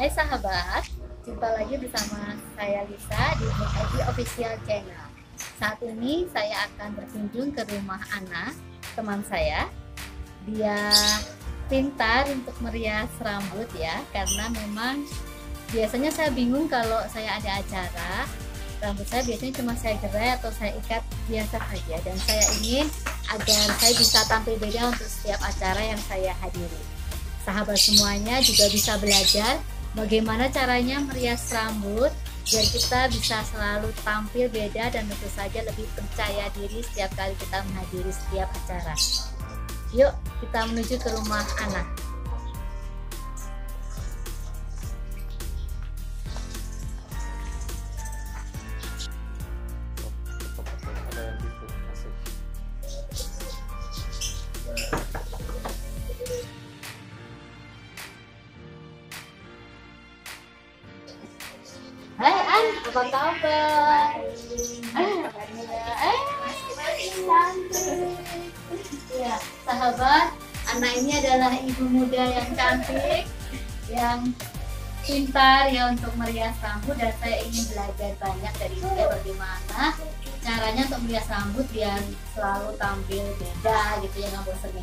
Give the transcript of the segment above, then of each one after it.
Hai sahabat, jumpa lagi bersama saya Lisa di MIT Official Channel. Saat ini saya akan berkunjung ke rumah Ana, teman saya. Dia pintar untuk merias rambut ya, karena memang biasanya saya bingung kalau saya ada acara, rambut saya biasanya cuma saya gerai atau saya ikat biasa saja, dan saya ingin agar saya bisa tampil beda untuk setiap acara yang saya hadiri. Sahabat semuanya juga bisa belajar bagaimana caranya merias rambut biar kita bisa selalu tampil beda dan tentu saja lebih percaya diri setiap kali kita menghadiri setiap acara. Yuk kita menuju ke rumah Ana. Hai An, apa kabar? Cantik. Ya, sahabat, Ana ini adalah ibu muda yang cantik, yang pintar ya untuk merias rambut, dan saya ingin belajar banyak dari dia bagaimana caranya untuk merias rambut biar selalu tampil beda gitu ya, nggak bosan.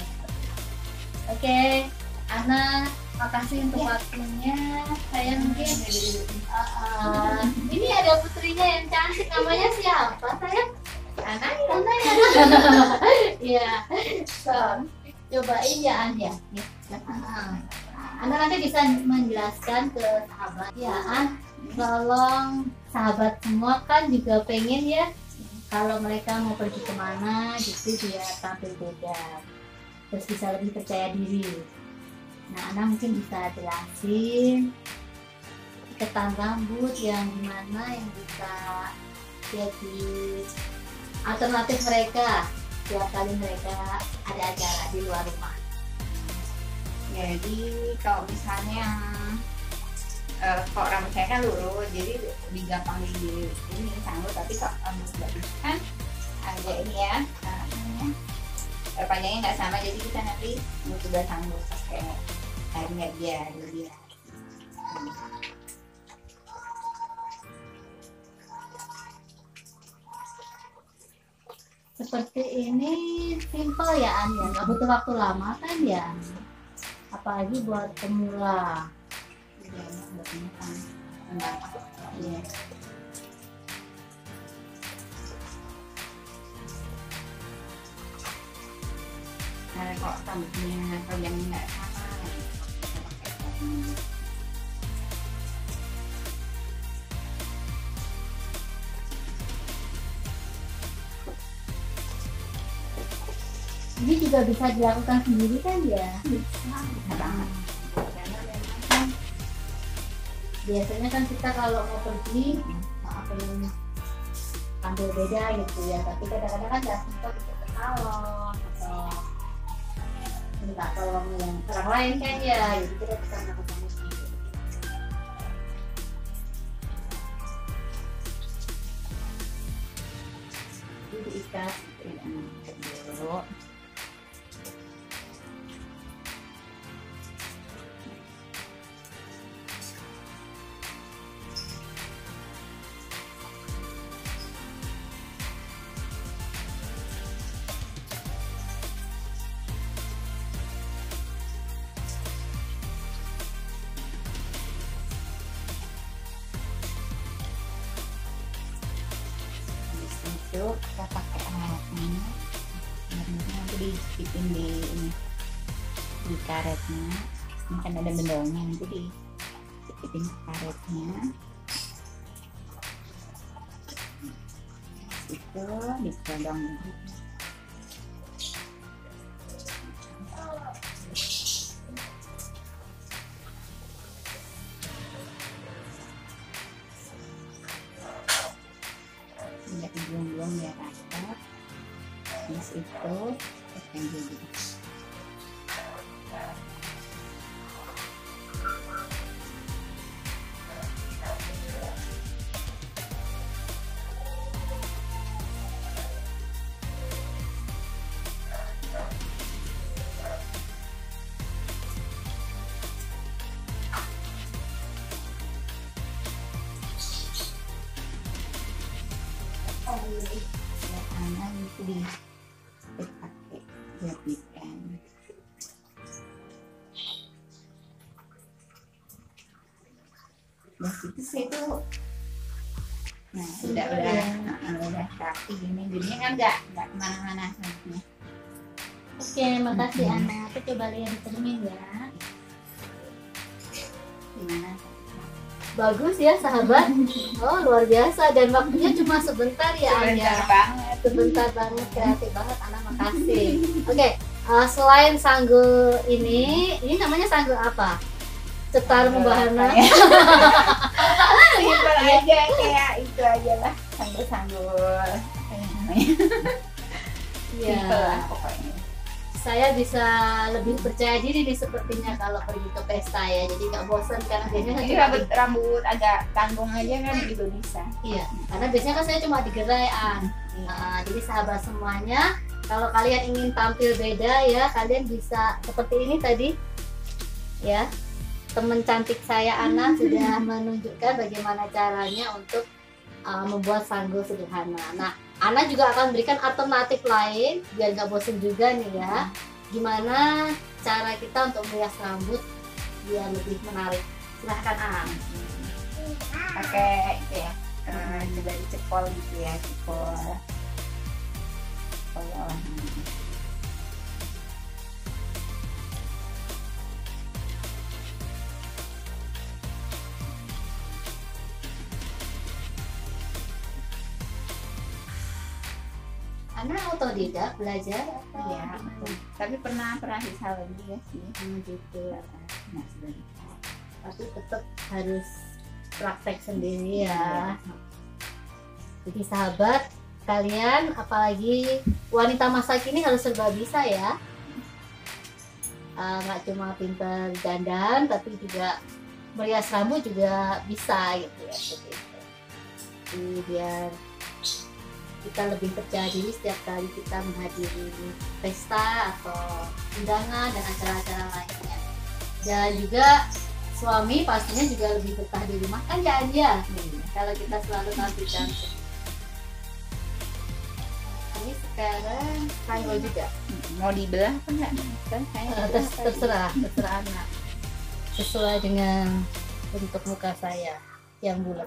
Oke, Ana, makasih untuk waktunya. Saya mungkin ini ada putrinya yang cantik, namanya siapa sayang? Ana ya. Iya. So, cobain ya An ya. Ana nanti bisa menjelaskan ke sahabat. Ya An, tolong sahabat semua kan juga pengen ya kalau mereka mau pergi kemana gitu biar tampil beda, terus bisa lebih percaya diri. Nah, Ana mungkin bisa jelasin ikatan rambut yang gimana yang bisa jadi alternatif mereka setiap kali mereka ada acara di luar rumah. Jadi kalau misalnya kalau rambut saya kan lurus, jadi lebih gampang di ini sanggup. Tapi kalau rambut bagus kan ada ini ya, panjangnya nggak sama, jadi kita nanti coba sanggup pakai airnya biar lebih Seperti ini simple ya An ya, nggak butuh waktu lama kan ya, apalagi buat pemula. Iya. Nah, kalau rambutnya panjangnya nggak sama, kita pakai Ini juga bisa dilakukan sendiri kan ya? bisa banget. Karena memang kan Biasanya kan kita kalau mau pergi pengen tampil beda gitu ya, tapi kadang-kadang kan nggak sempat untuk ke salon atau minta tolong yang orang lain kan ya, jadi kita bisa melakukan sendiri. Jadi diikat dulu. Itu kita pakai alatnya, nanti dijepit di ini, di karetnya. Ini kan ada bendelnya, nanti dijepit karetnya. Itu digodong. Tidak belum ya rata. Terus itu tekan dulu. dipakai jadikan. Nah itu sih tuh. Nah udah rapi gini, jadinya kan nggak kemana-mana nantinya. Oke, makasih Ana. Aku coba lihat di cermin ya. Gimana? Bagus ya sahabat. Oh luar biasa, dan waktunya cuma sebentar ya Anya. Sebentar banget. Sebentar banget, kreatif banget Ana, makasih. Oke, selain sanggul ini namanya sanggul apa? Cetar membahana. Simpel aja kayak itu aja lah, sanggul-sanggul. Iya. Simpel lah pokoknya. Saya bisa lebih percaya diri nih sepertinya kalau pergi ke pesta ya, jadi nggak bosan karena biasanya Ini rambut agak tanggung aja kan juga bisa. Iya, karena biasanya kan saya cuma digerai jadi sahabat semuanya, kalau kalian ingin tampil beda ya, kalian bisa seperti ini tadi ya. Temen cantik saya Ana sudah menunjukkan bagaimana caranya untuk membuat sanggul sederhana. Nah, Ana juga akan berikan alternatif lain biar nggak bosan juga nih ya. Gimana cara kita untuk merias rambut biar lebih menarik? Silahkan Ana. Pakai itu ya, coba dicepol gitu ya, cepol. Ana otodidak belajar? Iya, tapi pernah di salon juga sih. Gitu. Nah, sebentar. Tapi tetap harus praktek sendiri ya. Jadi sahabat kalian, apalagi wanita masa kini harus serba bisa ya. Nggak cuma pintar dandan, tapi juga merias rambut juga bisa gitu ya, seperti itu. Jadi biar kita lebih percaya diri setiap kali kita menghadiri pesta atau undangan dan acara-acara lainnya. Dan juga suami pastinya juga lebih betah di rumah kan ya Anja, kalau kita selalu tampil cantik. Ini sekarang sanggul juga. Mau dibelah apa enggak? Kan saya Terserah anak. Sesuai dengan bentuk muka saya yang bulat.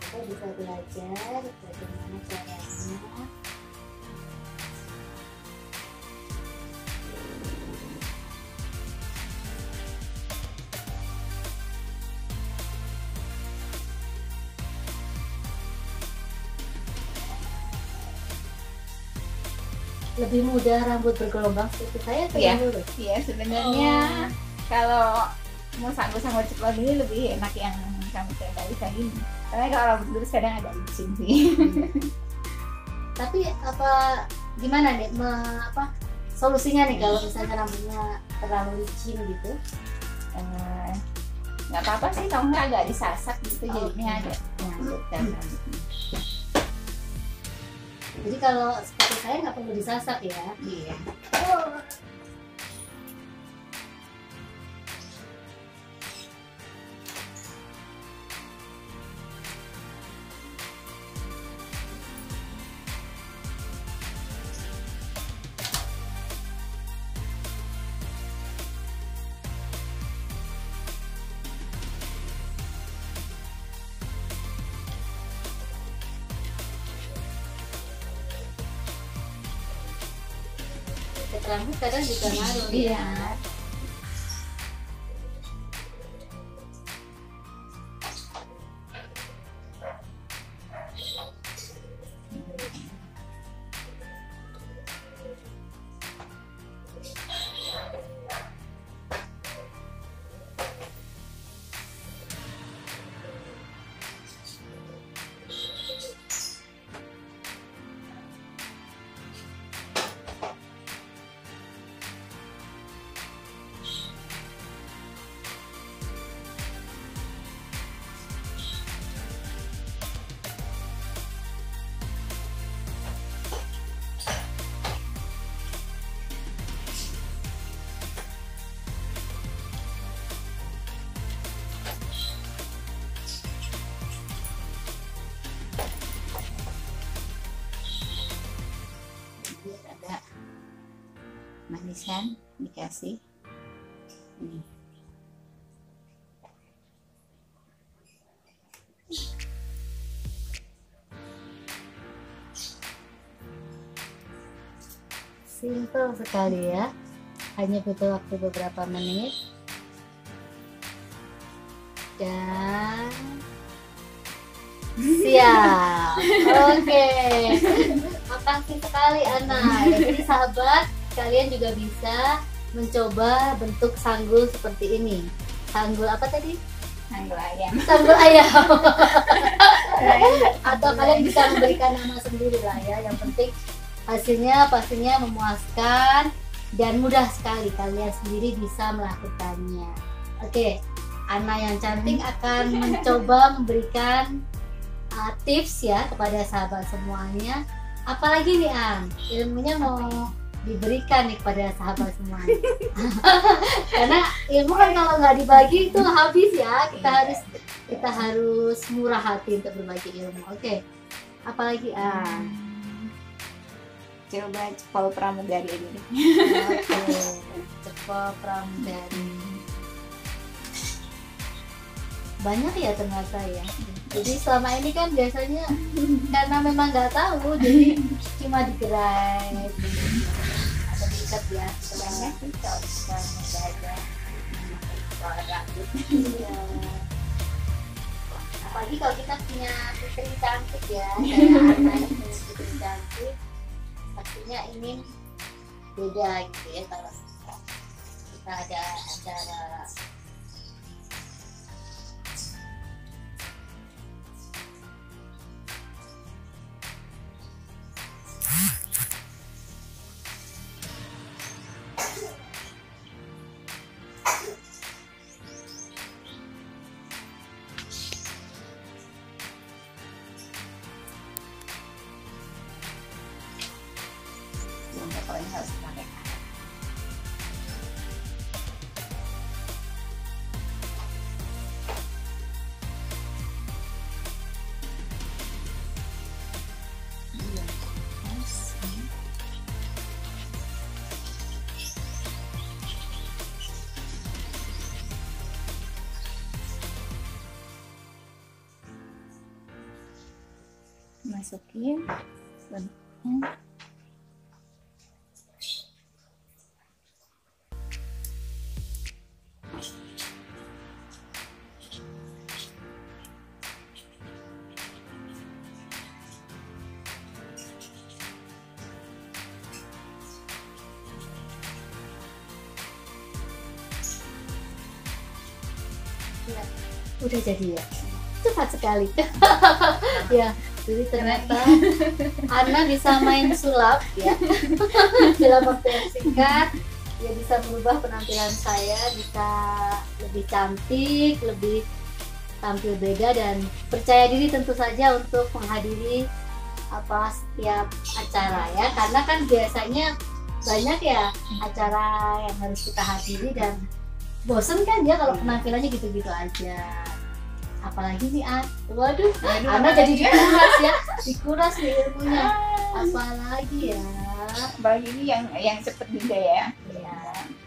Kita bisa belajar bagaimana caranya lebih mudah rambut bergelombang seperti saya atau yang lurus? Iya, sebenarnya kalau mau sanggul-sanggul cepol ini lebih enak yang kamu tadi ini. Karena kalau rambut lurus kadang agak licin sih. Tapi gimana nih solusinya nih kalau misalnya rambutnya terlalu licin gitu? Nggak apa-apa sih, kalau nggak agak disasak gitu, jadinya agak nyangkut kan rambutnya. Jadi kalau seperti saya nggak perlu disasak ya? Iya. Rambut kadang juga ngaruh Iya. ya. tulisan dikasih. Simple sekali ya, hanya butuh waktu beberapa menit dan siap. Oke, makasih sekali Ana. Jadi sahabat, kalian juga bisa mencoba bentuk sanggul seperti ini. Sanggul apa tadi? Sanggul ayam. Sanggul ayam. Atau kalian bisa memberikan nama sendiri lah ya. Yang penting hasilnya pastinya memuaskan dan mudah sekali, kalian sendiri bisa melakukannya. Oke, Ana yang cantik akan mencoba memberikan tips ya kepada sahabat semuanya. Apalagi nih An, ilmunya mau diberikan nih kepada sahabat semuanya. Karena ilmu kan kalau nggak dibagi itu habis ya. Kita harus murah hati untuk berbagi ilmu. Oke, apalagi An? Coba cepol pramugari ini. Oke, cepol pramugari. Banyak ya ternyata ya. Jadi selama ini kan biasanya karena memang nggak tahu, jadi cuma digerai atau diikat ya. Banyak sih kalau pramugari. Iya. Apalagi kalau kita punya putri cantik ya, kayak Ana ini punya putri cantik, pastinya ini beda gitu ya kalau kita ada acara. Pokoknya harus pakai karet. Masukin bentuknya. Ya, udah jadi ya, cepat sekali. Ya, jadi ternyata Ana bisa main sulap ya dalam waktu yang singkat. Ya bisa merubah penampilan saya, bisa lebih cantik, lebih tampil beda dan percaya diri tentu saja untuk menghadiri setiap acara ya, karena kan biasanya banyak ya acara yang harus kita hadiri dan bosen kan ya kalau penampilannya gitu-gitu aja. Apalagi nih waduh, Ana jadi dikuras ya, dikuras nih ilmunya. Apalagi ya, Apalagi ini yang cepet juga ya. ya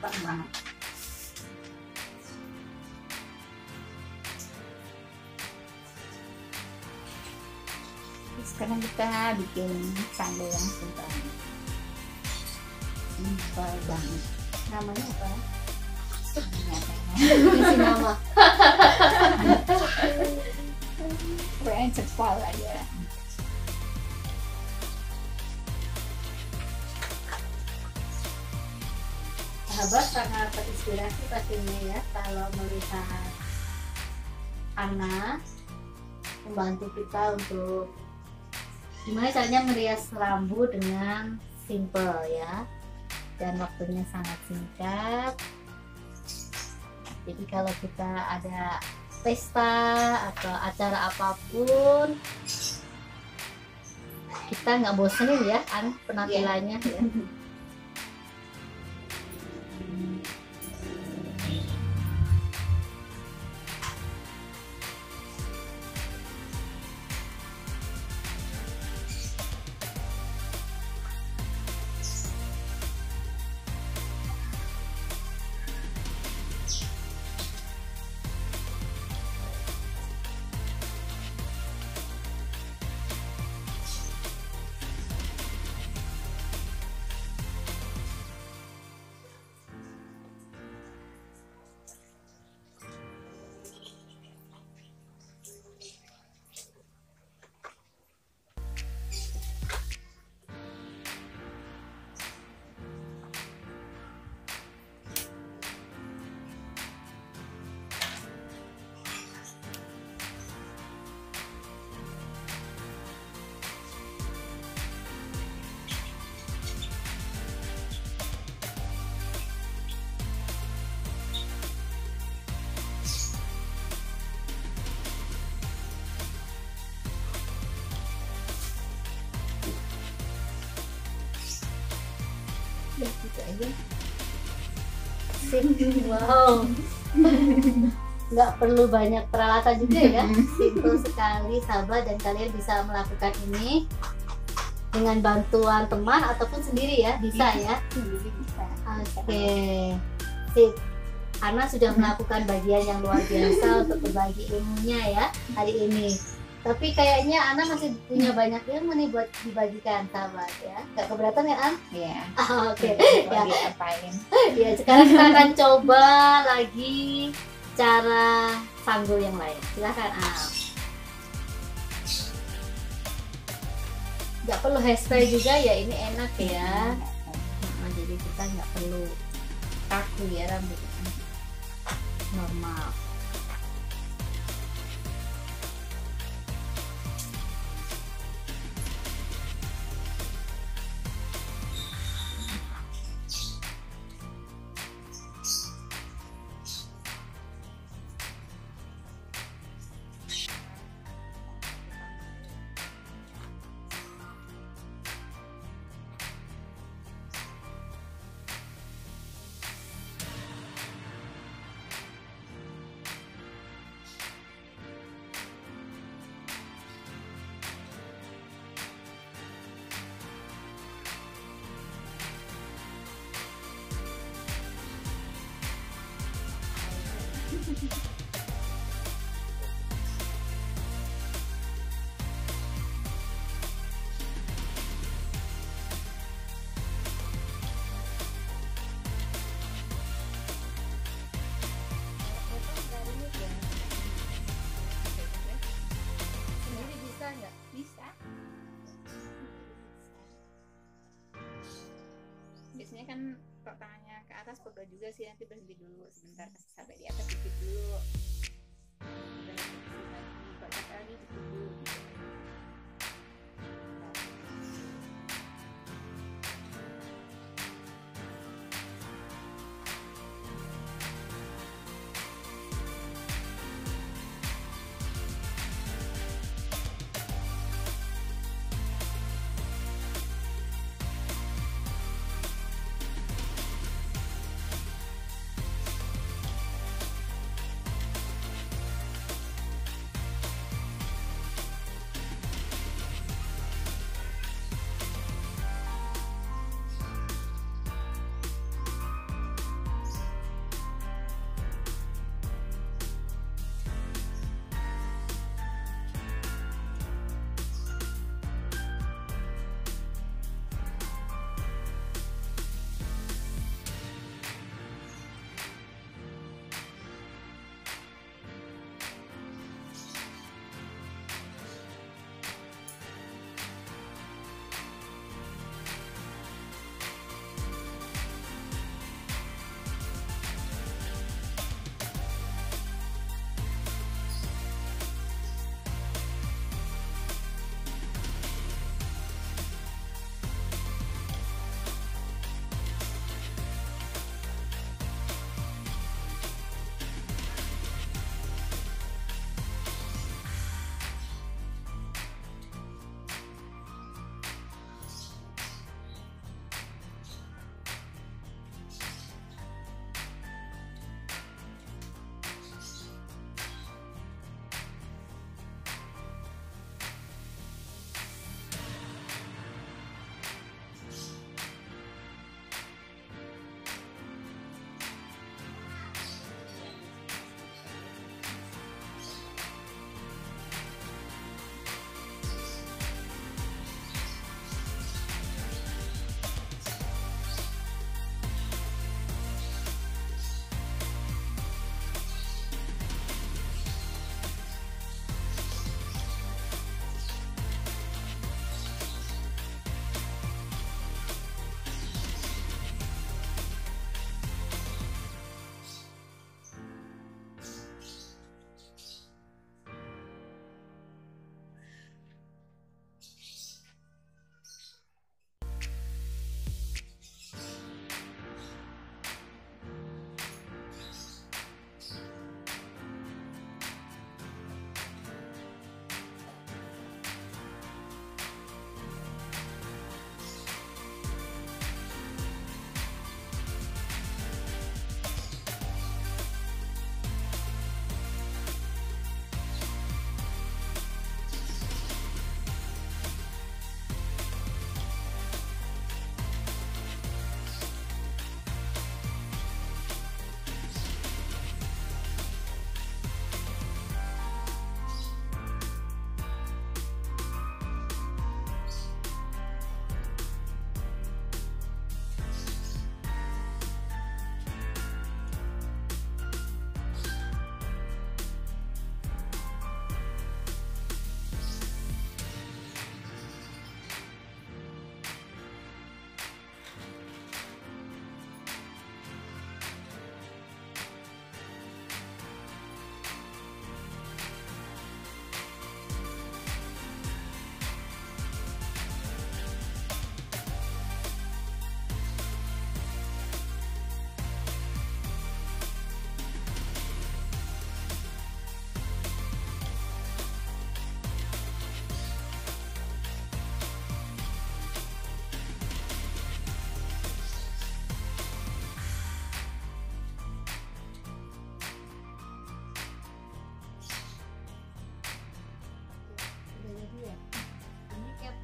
Banget. Sekarang kita bikin sanggul yang simpel banget. namanya apa? Isi nama. Pokoknya cepol aja. Sahabat sangat terinspirasi pastinya ya kalau melihat Ana membantu kita untuk gimana caranya merias rambut dengan simple ya, dan waktunya sangat singkat. Jadi kalau kita ada pesta atau acara apapun, kita nggak bosenin ya penampilannya ya. gitu aja. Sip. Wow. Nggak perlu banyak peralatan juga ya, simple sekali sahabat, dan kalian bisa melakukan ini dengan bantuan teman ataupun sendiri ya, bisa ya. Sendiri bisa. Oke, sip. Ana sudah melakukan bagian yang luar biasa untuk berbagi ilmunya ya hari ini. Tapi kayaknya Ana masih punya banyak ilmu nih buat dibagikan sahabat ya. Gak keberatan ya An? Iya. Oke. Ya. Ya. Apain? Ya, sekarang kita akan coba lagi cara sanggul yang lain. Silahkan An. Gak perlu hairspray juga ya, ini enak ya. Nah, jadi kita nggak perlu kaku ya rambutnya, normal. Sendiri bisa nggak? Bisa. Biasanya kan kalau tangannya ke atas pegel juga sih, nanti berhenti dulu sebentar sampai di atas dikit dulu. Udah berhenti lagi, kalau capek lagi dikit dulu.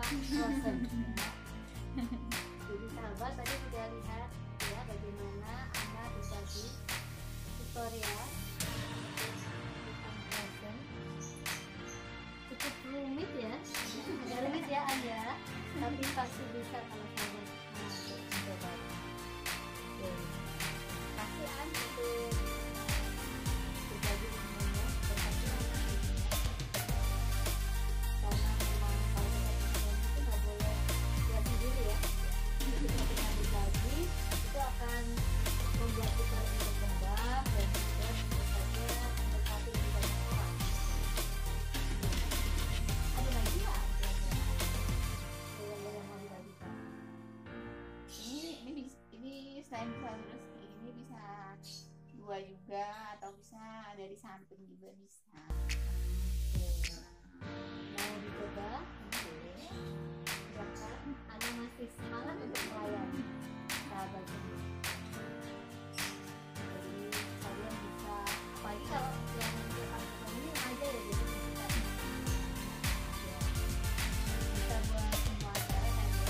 frozen. Jadi sahabat tadi sudah lihat ya bagaimana Ana berbagi tutorial ikan frozen. Cukup rumit ya, agak rumit ya Anda, tapi pasti bisa kalau sahabat mencoba. Oke, kasih An untuk berbagi ilmunya, berbagi ilmunya. Karena memang kalau kita itu nggak boleh lihat sendiri ya. Ketika kita berbagi itu akan membuat kita lebih berkembang dan juga tentu saja mendekati lebih banyak orang. Ada lagi ya? Yang mau dibagikan? Ini selain bisa terus ini bisa dua juga atau bisa dari samping juga bisa. Mau dicoba? Silakan. Ana masih semangat untuk melayani sahabat semua. Jadi kalian bisa, apalagi kalau yang teman-teman ini remaja ya, jadi bisa buat semua acara kan ya.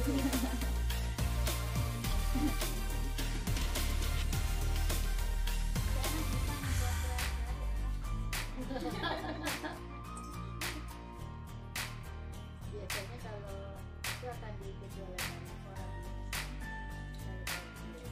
Biasanya kalau itu akan diikuti oleh banyak orang. Saya tahu sendiri.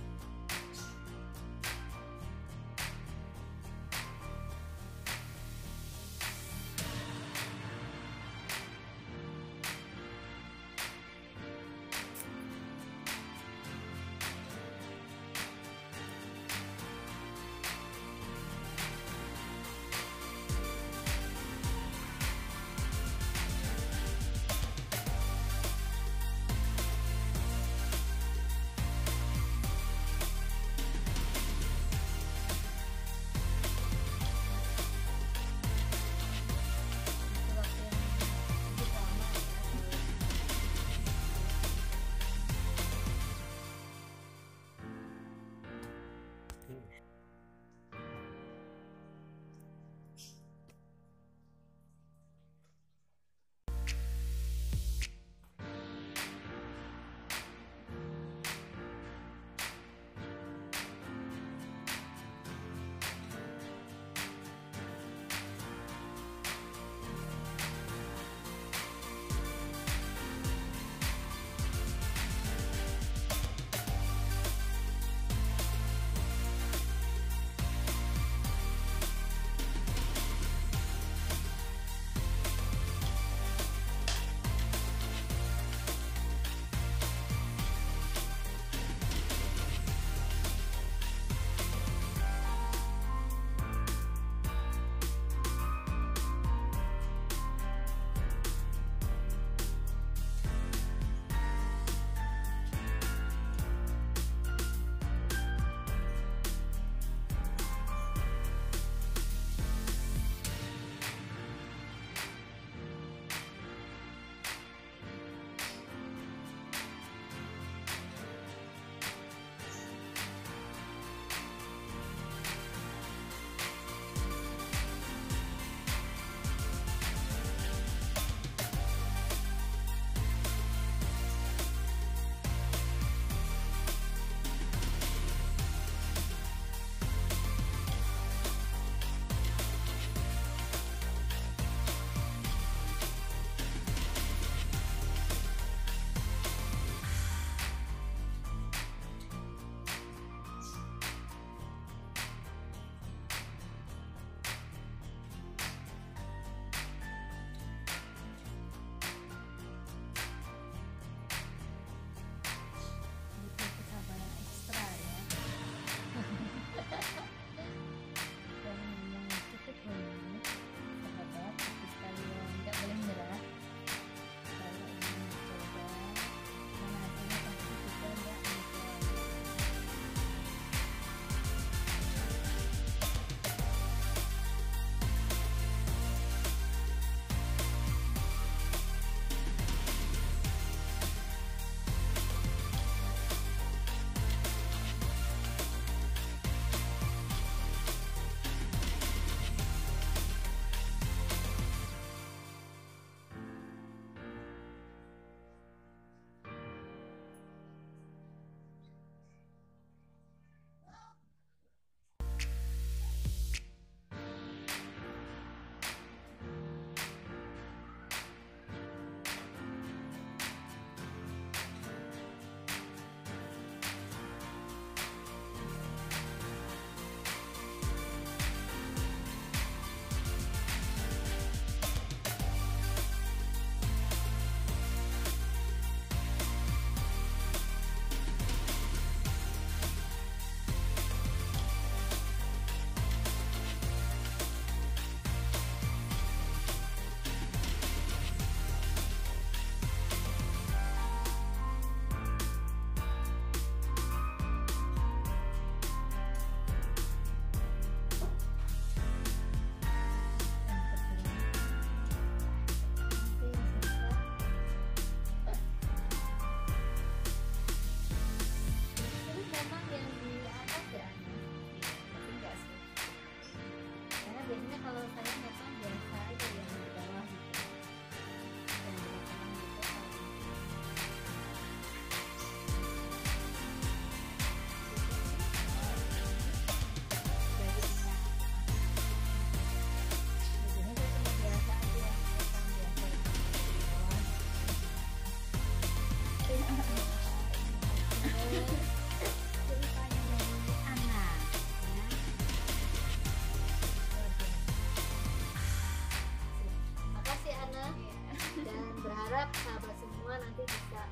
berharap sahabat semua nanti bisa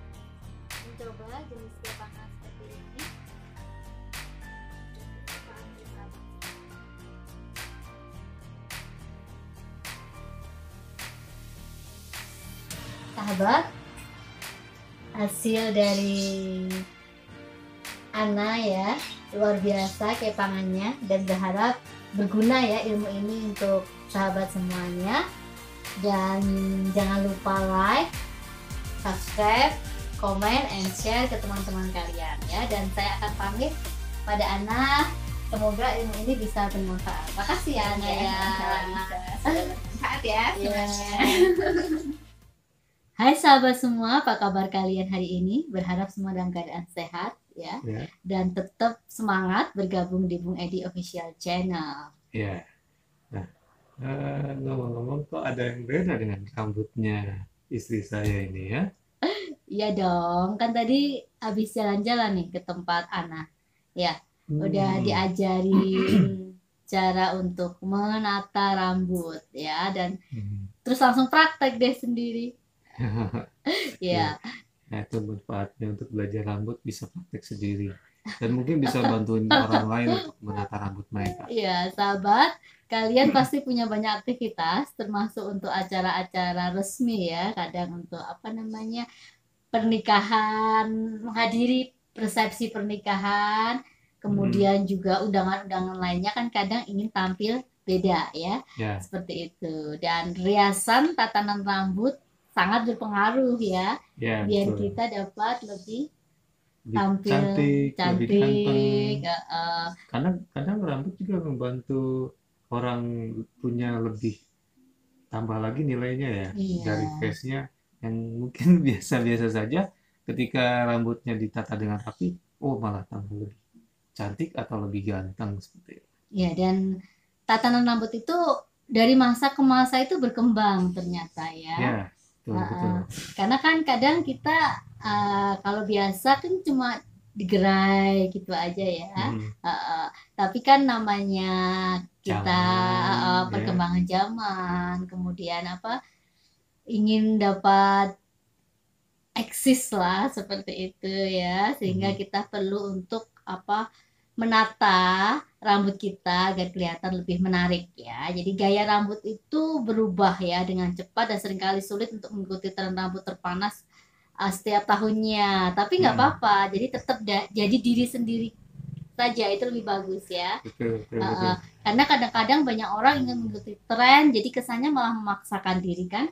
mencoba jenis kepangan seperti ini. Sahabat, hasil dari Ana ya luar biasa kepangannya, dan berharap berguna ya ilmu ini untuk sahabat semuanya. Dan jangan lupa like, subscribe, komen, and share ke teman-teman kalian ya. Dan saya akan pamit pada Ana, semoga ilmu ini bisa bermanfaat. Makasih ya Ana ya. Bermanfaat ya sebenarnya. Hai sahabat semua, apa kabar kalian hari ini? Berharap semua dalam keadaan sehat ya, dan tetap semangat bergabung di Bung Edi Official Channel. Ya. Nah, ngomong-ngomong kok ada yang beda dengan rambutnya istri saya ini ya? Iya dong, kan tadi habis jalan-jalan nih ke tempat Ana. Ya, udah diajarin cara untuk menata rambut ya, dan terus langsung praktek deh sendiri. Ya. Nah, itu manfaatnya untuk belajar rambut, bisa praktek sendiri dan mungkin bisa bantuin orang lain untuk menata rambut mereka. Iya, sahabat, kalian pasti punya banyak aktivitas, termasuk untuk acara-acara resmi ya, kadang untuk pernikahan, menghadiri resepsi pernikahan, kemudian juga undangan-undangan lainnya kan kadang ingin tampil beda ya, seperti itu. Dan riasan, tatanan rambut sangat berpengaruh ya, biar betul. Kita dapat lebih tampil cantik. Lebih karena kadang rambut juga membantu orang punya lebih tambah lagi nilainya ya, dari face-nya yang mungkin biasa-biasa saja, ketika rambutnya ditata dengan rapi, malah tambah lebih cantik atau lebih ganteng seperti itu. Ya, dan tatanan rambut itu dari masa ke masa itu berkembang ternyata ya. Betul. Karena kan kadang kita kalau biasa kan cuma digerai gitu aja ya, tapi kan namanya kita perkembangan zaman, kemudian ingin dapat eksis lah seperti itu ya, sehingga kita perlu untuk menata rambut kita agar kelihatan lebih menarik ya. Jadi gaya rambut itu berubah ya dengan cepat, dan seringkali sulit untuk mengikuti tren rambut terpanas setiap tahunnya. Tapi nggak apa-apa, jadi tetap jadi diri sendiri saja, itu lebih bagus ya. Betul. Karena kadang-kadang banyak orang ingin mengikuti tren, jadi kesannya malah memaksakan diri kan.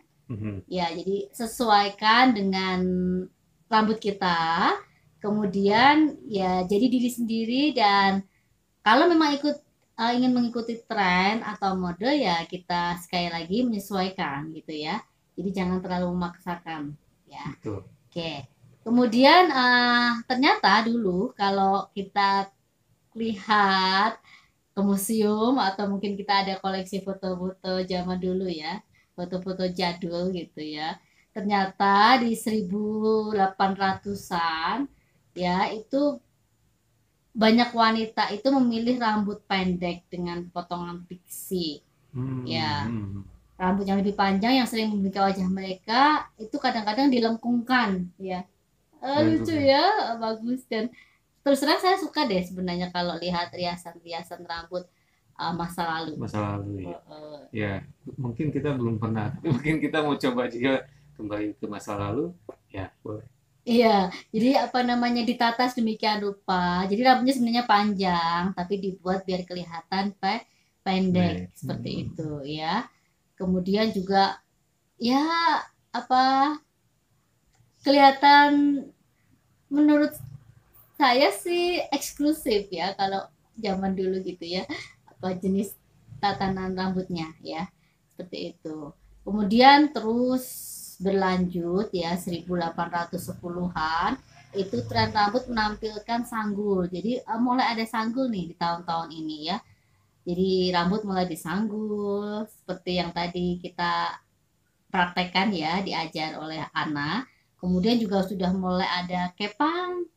Ya, jadi sesuaikan dengan rambut kita. Kemudian ya jadi diri sendiri, dan kalau memang ingin mengikuti tren atau mode ya kita sekali lagi menyesuaikan gitu ya. Jadi jangan terlalu memaksakan ya. Betul. Oke. Kemudian ternyata dulu kalau kita lihat ke museum atau mungkin kita ada koleksi foto-foto zaman dulu ya, foto-foto jadul gitu ya. Ternyata di 1800-an ya, itu banyak wanita itu memilih rambut pendek dengan potongan pixie. Ya, rambut yang lebih panjang yang sering membuka wajah mereka itu kadang-kadang dilengkungkan ya. Lucu ya, bagus. Dan terus terang saya suka deh sebenarnya kalau lihat riasan-riasan rambut masa lalu ya. Ya, mungkin kita belum pernah, tapi mungkin kita mau coba juga kembali ke masa lalu ya, boleh. Iya, jadi ditata sedemikian rupa. Jadi rambutnya sebenarnya panjang, tapi dibuat biar kelihatan pendek seperti itu ya. Kemudian juga ya kelihatan, menurut saya sih eksklusif ya kalau zaman dulu gitu ya, jenis tatanan rambutnya ya, seperti itu. Kemudian terus berlanjut ya, 1810-an itu tren rambut menampilkan sanggul. Jadi mulai ada sanggul nih di tahun-tahun ini ya. Jadi rambut mulai disanggul seperti yang tadi kita praktekkan ya, diajar oleh Ana. Kemudian juga sudah mulai ada kepang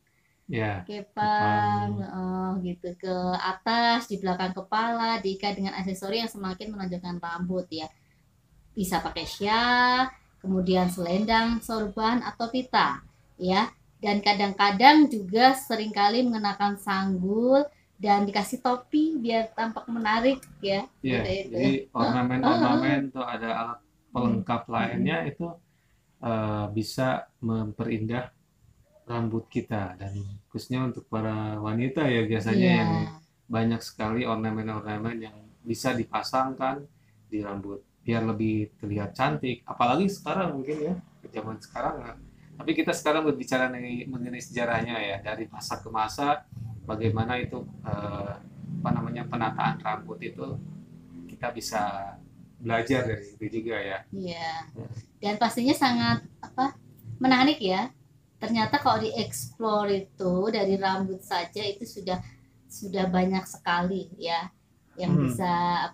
gitu ke atas di belakang kepala, diikat dengan aksesori yang semakin menonjolkan rambut ya. Bisa pakai syah, kemudian selendang, sorban atau pita, ya. Dan kadang-kadang juga seringkali mengenakan sanggul dan dikasih topi biar tampak menarik, ya. Iya, Seperti itu. jadi ornamen-ornamen tuh ada alat pelengkap lainnya itu bisa memperindah rambut kita, dan khususnya untuk para wanita ya biasanya Iya. yang banyak sekali ornamen-ornamen yang bisa dipasangkan di rambut biar lebih terlihat cantik. Apalagi sekarang mungkin ya, zaman sekarang ya. Tapi kita sekarang berbicara mengenai sejarahnya ya, dari masa ke masa, bagaimana itu apa namanya penataan rambut itu kita bisa belajar dari situ juga ya. Iya. Dan pastinya sangat menarik ya. Ternyata kalau dieksplor itu dari rambut saja itu sudah banyak sekali ya yang bisa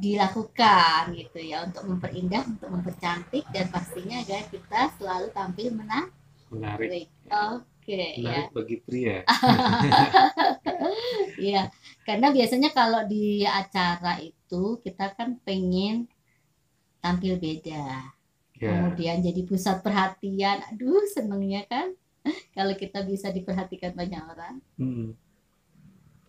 dilakukan gitu ya untuk memperindah, untuk mempercantik, dan pastinya agar kita selalu tampil Menarik. Oke, Menarik ya. bagi pria. Iya, karena biasanya kalau di acara itu kita kan pengen tampil beda. Ya. Kemudian jadi pusat perhatian. Aduh, senengnya kan kalau kita bisa diperhatikan banyak orang.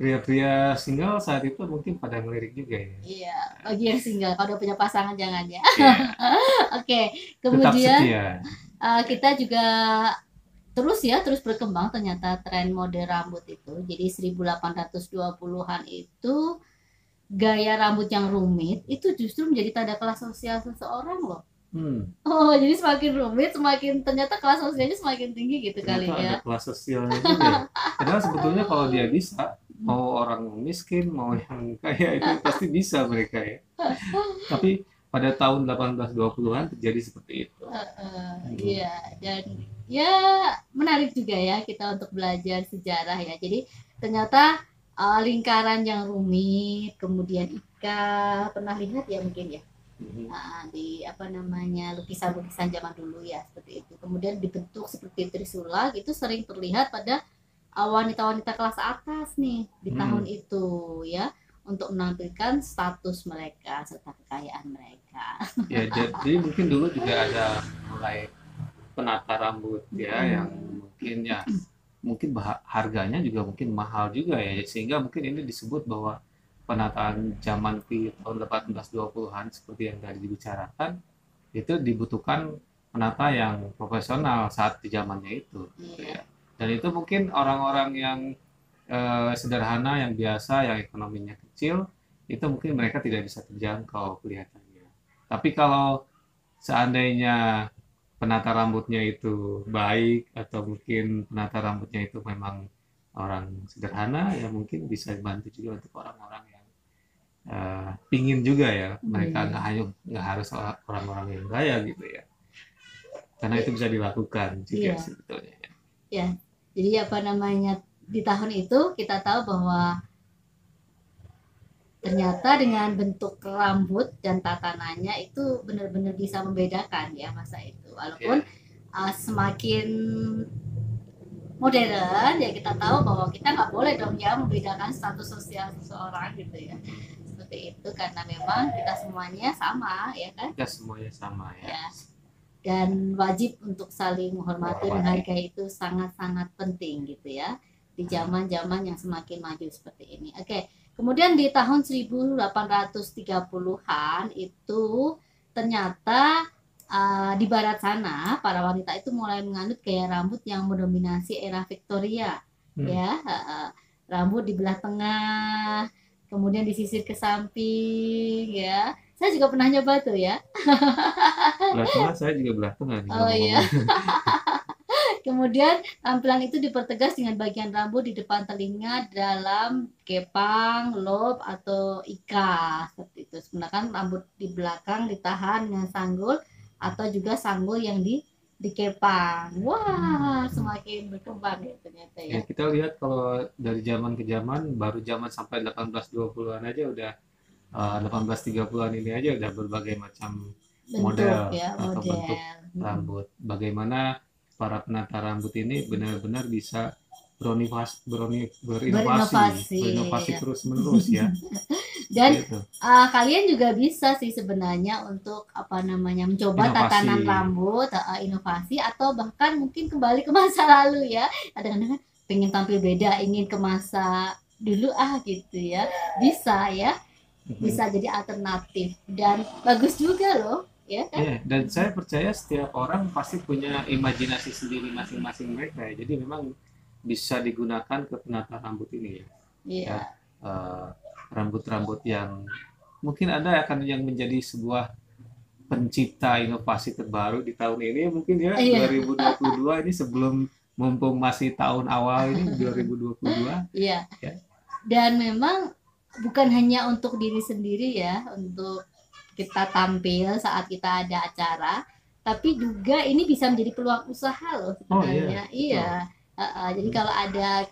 Pria-pria single saat itu mungkin pada ngelirik juga ya. Iya, bagi yang single, kalau udah punya pasangan jangan ya. Ya. Oke, Tetap kemudian setia. kita juga terus berkembang ternyata tren mode rambut itu. Jadi 1820-an itu gaya rambut yang rumit itu justru menjadi tanda kelas sosial seseorang loh. Oh, jadi semakin rumit, semakin ternyata kelas sosialnya semakin tinggi gitu kali Ternyata ya. ada kelas sosialnya juga. Padahal sebetulnya kalau dia bisa, mau orang miskin, mau yang kaya itu pasti bisa mereka ya. Tapi pada tahun 1820-an terjadi seperti itu. Iya, dan ya menarik juga ya kita untuk belajar sejarah ya. Jadi ternyata lingkaran yang rumit, kemudian Ika pernah lihat ya mungkin ya. Di lukisan-lukisan zaman dulu ya seperti itu. Kemudian dibentuk seperti trisula itu sering terlihat pada wanita-wanita kelas atas nih di tahun itu ya, untuk menampilkan status mereka serta kekayaan mereka. Ya, jadi mungkin dulu juga ada mulai penata rambut ya yang mungkin harganya juga mungkin mahal juga ya, sehingga mungkin ini disebut bahwa penataan zaman di tahun 1820-an seperti yang tadi dibicarakan itu dibutuhkan penata yang profesional saat di zamannya itu. Gitu ya. Dan itu mungkin orang-orang yang sederhana, yang biasa, yang ekonominya kecil, itu mungkin mereka tidak bisa terjangkau kelihatannya. Tapi kalau seandainya penata rambutnya itu baik, atau mungkin penata rambutnya itu memang orang sederhana, ya mungkin bisa dibantu juga untuk orang-orang yang pingin juga ya, mereka nggak harus orang-orang yang kaya gitu ya, karena itu bisa dilakukan juga sebetulnya ya. Jadi di tahun itu kita tahu bahwa ternyata dengan bentuk rambut dan tatanannya itu benar-benar bisa membedakan ya masa itu, walaupun semakin modern ya kita tahu bahwa kita nggak boleh dong ya membedakan status sosial seseorang gitu ya, seperti itu, karena memang kita semuanya sama ya kan, kita semuanya sama ya. Dan wajib untuk saling menghormati, menghargai itu sangat-sangat penting gitu ya di zaman-zaman yang semakin maju seperti ini. Oke, kemudian di tahun 1830-an itu ternyata di barat sana para wanita itu mulai menganut gaya rambut yang mendominasi era Victoria ya, rambut dibelah tengah, kemudian disisir ke samping ya. Saya juga pernah nyoba tuh ya. Belah tengah, saya juga belah tengah nih. Oh iya. Kemudian tampilan itu dipertegas dengan bagian rambut di depan telinga dalam kepang, lob atau ika seperti itu. Sebenarnya rambut di belakang ditahan dengan sanggul atau juga sanggul yang dikepang. Wah, semakin berkembang ya ternyata ya. Ya, kita lihat kalau dari zaman ke zaman, baru zaman sampai 1820-an aja udah 1830-an ini aja udah berbagai macam model atau bentuk rambut. Bagaimana para penata rambut ini benar-benar bisa berinovasi terus-menerus ya. Dan Gitu. kalian juga bisa sih sebenarnya untuk mencoba Inovasi. tatanan rambut, inovasi, atau bahkan mungkin kembali ke masa lalu ya. Kadang-kadang kan pengen tampil beda, ingin ke masa dulu gitu ya. Bisa ya, bisa jadi alternatif dan bagus juga loh ya kan. Iya, dan saya percaya setiap orang pasti punya imajinasi sendiri masing-masing mereka ya. Jadi memang bisa digunakan ke penata rambut ini ya. Iya. Eh, rambut-rambut yang mungkin ada akan yang menjadi sebuah pencipta inovasi terbaru di tahun ini mungkin ya. Iya. 2022 ini sebelum mumpung masih tahun awal ini 2022. Iya. Ya. Dan memang bukan hanya untuk diri sendiri ya, untuk kita tampil saat kita ada acara, tapi juga ini bisa menjadi peluang usaha loh sebenarnya. Iya. Jadi kalau ada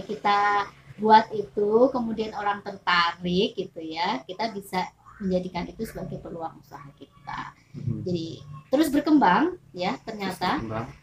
kita buat itu, kemudian orang tertarik gitu ya, kita bisa menjadikan itu sebagai peluang usaha kita. Jadi terus berkembang ya, ternyata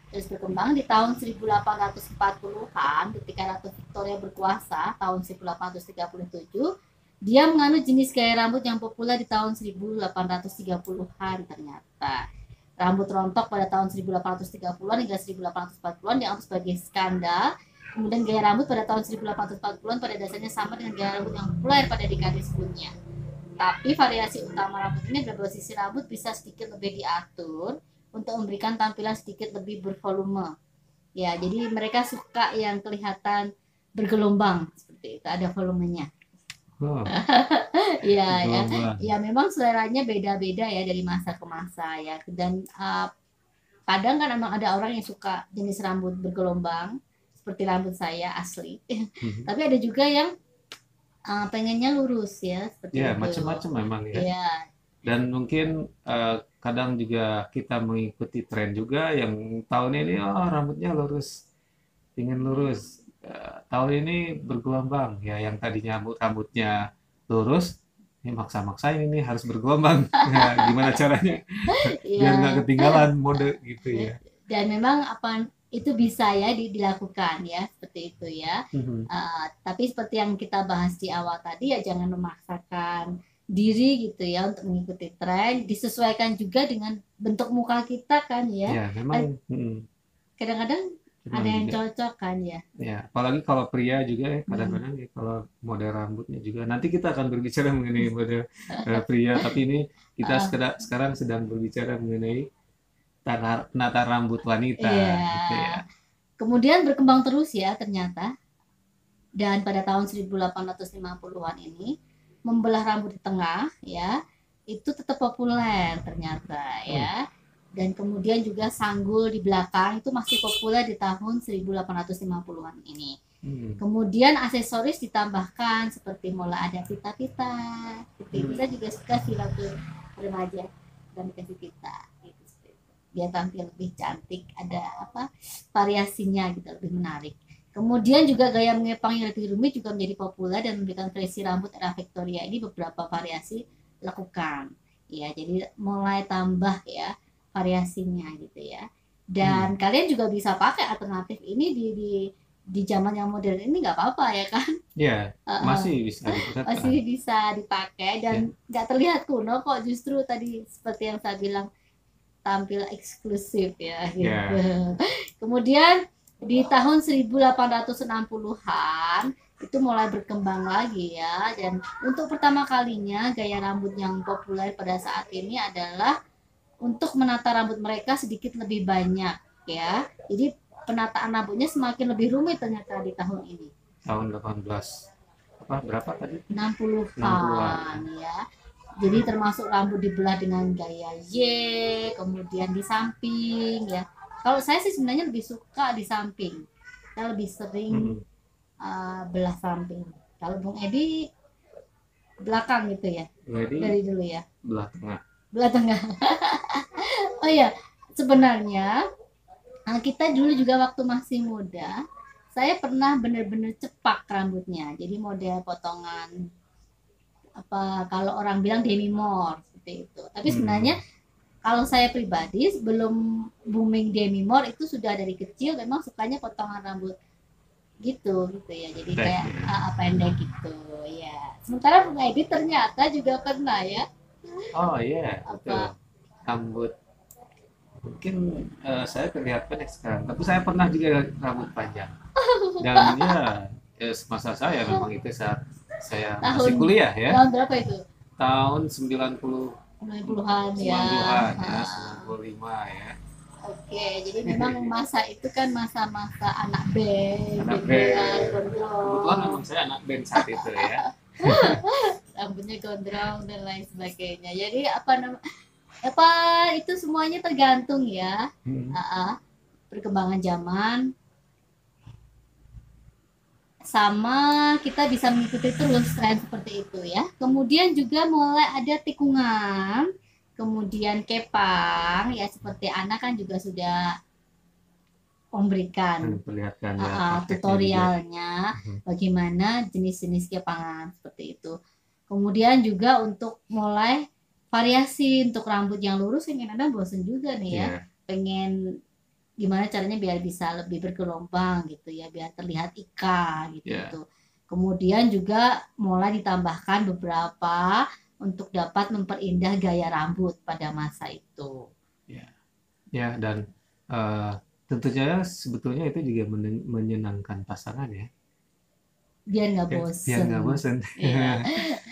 terus berkembang di tahun 1840-an ketika Ratu Victoria berkuasa tahun 1837. Dia menganut jenis gaya rambut yang populer di tahun 1830-an ternyata. Rambut rontok pada tahun 1830-an hingga 1840-an dianggap sebagai skandal. Kemudian gaya rambut pada tahun 1840-an pada dasarnya sama dengan gaya rambut yang populer pada dekade sebelumnya. Tapi variasi utama rambut ini adalah sisi rambut bisa sedikit lebih diatur untuk memberikan tampilan sedikit lebih bervolume. Ya, jadi mereka suka yang kelihatan bergelombang seperti itu, ada volumenya. Iya ya, ya memang seleranya beda-beda ya dari masa ke masa ya. Dan kadang kan emang ada orang yang suka jenis rambut bergelombang seperti rambut saya asli. Tapi ada juga yang pengennya lurus ya seperti ya, itu. macam-macam memang ya. Ya. Dan mungkin kadang juga kita mengikuti tren juga yang tahun ini rambutnya lurus, ingin lurus. Tahun ini bergelombang ya, yang tadinya rambutnya lurus ini maksa-maksain ini harus bergelombang. Ya, gimana caranya biar nggak ketinggalan mode gitu ya. Dan memang itu bisa ya dilakukan ya seperti itu ya. Tapi seperti yang kita bahas di awal tadi ya, jangan memaksakan diri gitu ya untuk mengikuti tren, disesuaikan juga dengan bentuk muka kita kan ya. Ya memang kadang-kadang ada yang cocok kan ya. Ya, apalagi kalau pria juga ya, kadang-kadang ya, kalau model rambutnya juga. Nanti kita akan berbicara mengenai model pria, tapi ini kita sekarang sedang berbicara mengenai penata rambut wanita. Gitu ya. Kemudian berkembang terus ya ternyata. Dan pada tahun 1850-an ini membelah rambut di tengah ya, itu tetap populer ternyata ya. Dan kemudian juga sanggul di belakang itu masih populer di tahun 1850-an ini. Kemudian aksesoris ditambahkan seperti mulai ada pita-pita. Kita juga suka sih waktu remaja dan dikasih pita gitu. Biar tampil lebih cantik, ada variasinya gitu, lebih menarik. Kemudian juga gaya mengepang yang lebih rumit juga menjadi populer dan memberikan versi rambut era Victoria ini beberapa variasi lakukan. Ya, jadi mulai tambah ya variasinya gitu ya. Dan kalian juga bisa pakai alternatif ini di zaman yang modern ini, nggak apa-apa ya kan? Ya, masih bisa digunakan. Masih bisa dipakai dan nggak terlihat kuno kok, justru tadi seperti yang saya bilang tampil eksklusif ya gitu. Kemudian di tahun 1860-an itu mulai berkembang lagi ya, dan untuk pertama kalinya gaya rambut yang populer pada saat ini adalah untuk menata rambut mereka sedikit lebih banyak ya. Jadi penataan rambutnya semakin lebih rumit ternyata di tahun ini. Tahun 18 berapa tadi? 60-an ya. Jadi termasuk rambut dibelah dengan gaya Y, kemudian di samping ya. Kalau saya sih sebenarnya lebih suka di samping. Saya lebih sering belah samping. Kalau Bung Edi belakang gitu ya. Dari dulu ya. Belah tengah. Belah tengah. Oh ya, sebenarnya kita dulu juga waktu masih muda, saya pernah benar-benar cepak rambutnya. Jadi model potongan kalau orang bilang demi more seperti itu. Tapi sebenarnya kalau saya pribadi sebelum booming demi more itu sudah dari kecil memang sukanya potongan rambut gitu ya. Jadi Pendek, kayak ya. pendek gitu ya. Sementara Bung Edi ternyata juga pernah ya Oh iya, betul. apa Rambut mungkin saya terlihat pendek sekarang, tapi saya pernah juga rambut panjang. Dan ya, semasa saya memang itu saat saya tahun masih kuliah ya, tahun berapa itu? tahun 90 90-an ya. 90-an ya, Ah, 95 ya. oke, jadi memang masa itu kan masa-masa anak band, Anak band band. Kebetulan gondrong, memang saya anak band saat itu ya. rambutnya gondrong dan lain sebagainya. Jadi apa itu semuanya tergantung ya. Hmm. Perkembangan zaman sama kita bisa mengikuti terus tren seperti itu ya. Kemudian juga mulai ada tikungan, kemudian kepang ya seperti anak kan juga sudah memberikan Perlihatkan ya prakteknya juga. tutorialnya bagaimana jenis-jenis kepangan seperti itu. Kemudian juga untuk mulai variasi untuk rambut yang lurus yang kadang bosen juga nih ya. Iya. Pengen gimana caranya biar bisa lebih bergelombang gitu ya, biar terlihat ika gitu. Yeah. Kemudian juga mulai ditambahkan beberapa untuk dapat memperindah gaya rambut pada masa itu. Ya, ya dan tentunya sebetulnya itu juga menyenangkan pasangan ya. Biar nggak bosen. Biar nggak bosen. Iya.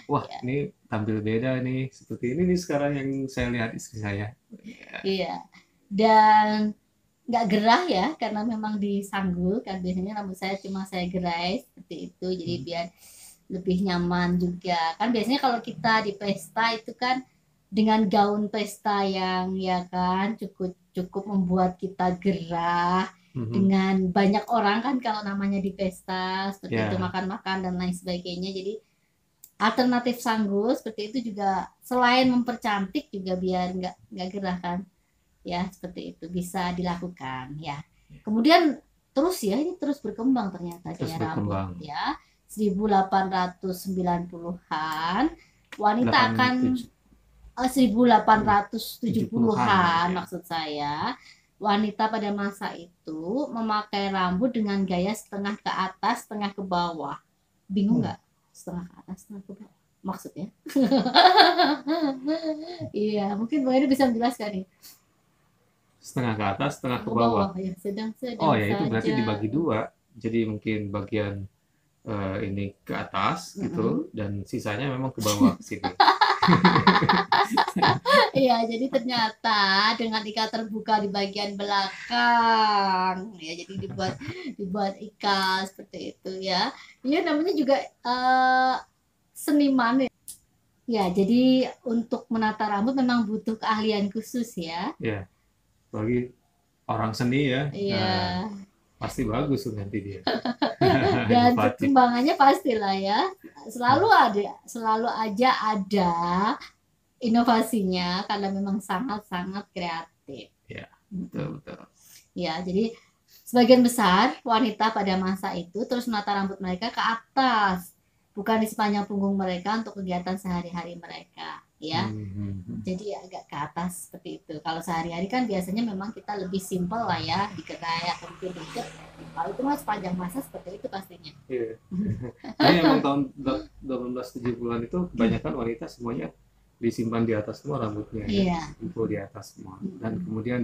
Wah, ini tampil beda nih. Seperti ini nih sekarang yang saya lihat istri saya. Iya. Dan nggak gerah ya, karena memang disanggul kan biasanya rambut saya cuma saya gerai seperti itu, jadi biar lebih nyaman juga. Kan biasanya kalau kita di pesta itu kan dengan gaun pesta yang ya kan cukup membuat kita gerah. Dengan banyak orang kan kalau namanya di pesta seperti itu, makan-makan dan lain sebagainya. Jadi alternatif sanggul seperti itu juga selain mempercantik juga biar nggak gerah kan ya, seperti itu bisa dilakukan ya. Kemudian terus ya ini terus berkembang ternyata gaya rambut ya. 1890-an wanita akan 1870-an maksud saya, wanita pada masa itu memakai rambut dengan gaya setengah ke atas setengah ke bawah. Bingung nggak? Setengah ke atas setengah ke bawah maksudnya? Iya, mungkin Bang Edi bisa menjelaskan nih. Setengah ke atas, setengah ke bawah. Ya, sedang oh ya, itu berarti dibagi dua. Jadi mungkin bagian ini ke atas gitu, dan sisanya memang ke bawah ke sini. Iya, jadi ternyata dengan ikat terbuka di bagian belakang, ya jadi dibuat ikat seperti itu ya. Ini namanya juga seniman ya. Ya, jadi untuk menata rambut memang butuh keahlian khusus ya. Iya. Bagi orang seni ya, iya. Pasti bagus tuh nanti dia. Dan perkembangannya pastilah ya, selalu aja ada inovasinya karena memang sangat-sangat kreatif. Ya, betul. Ya, jadi sebagian besar wanita pada masa itu terus menata rambut mereka ke atas, bukan di sepanjang punggung mereka untuk kegiatan sehari-hari mereka. Ya, jadi agak ke atas seperti itu. Kalau sehari-hari kan biasanya memang kita lebih simpel lah ya, dikerai atau mungkin diikat. Kalau itu mah sepanjang masa seperti itu pastinya. Iya. Jadi emang tahun 1870-an itu kebanyakan wanita semuanya disimpan di atas semua rambutnya, iya. Itu di atas semua, dan kemudian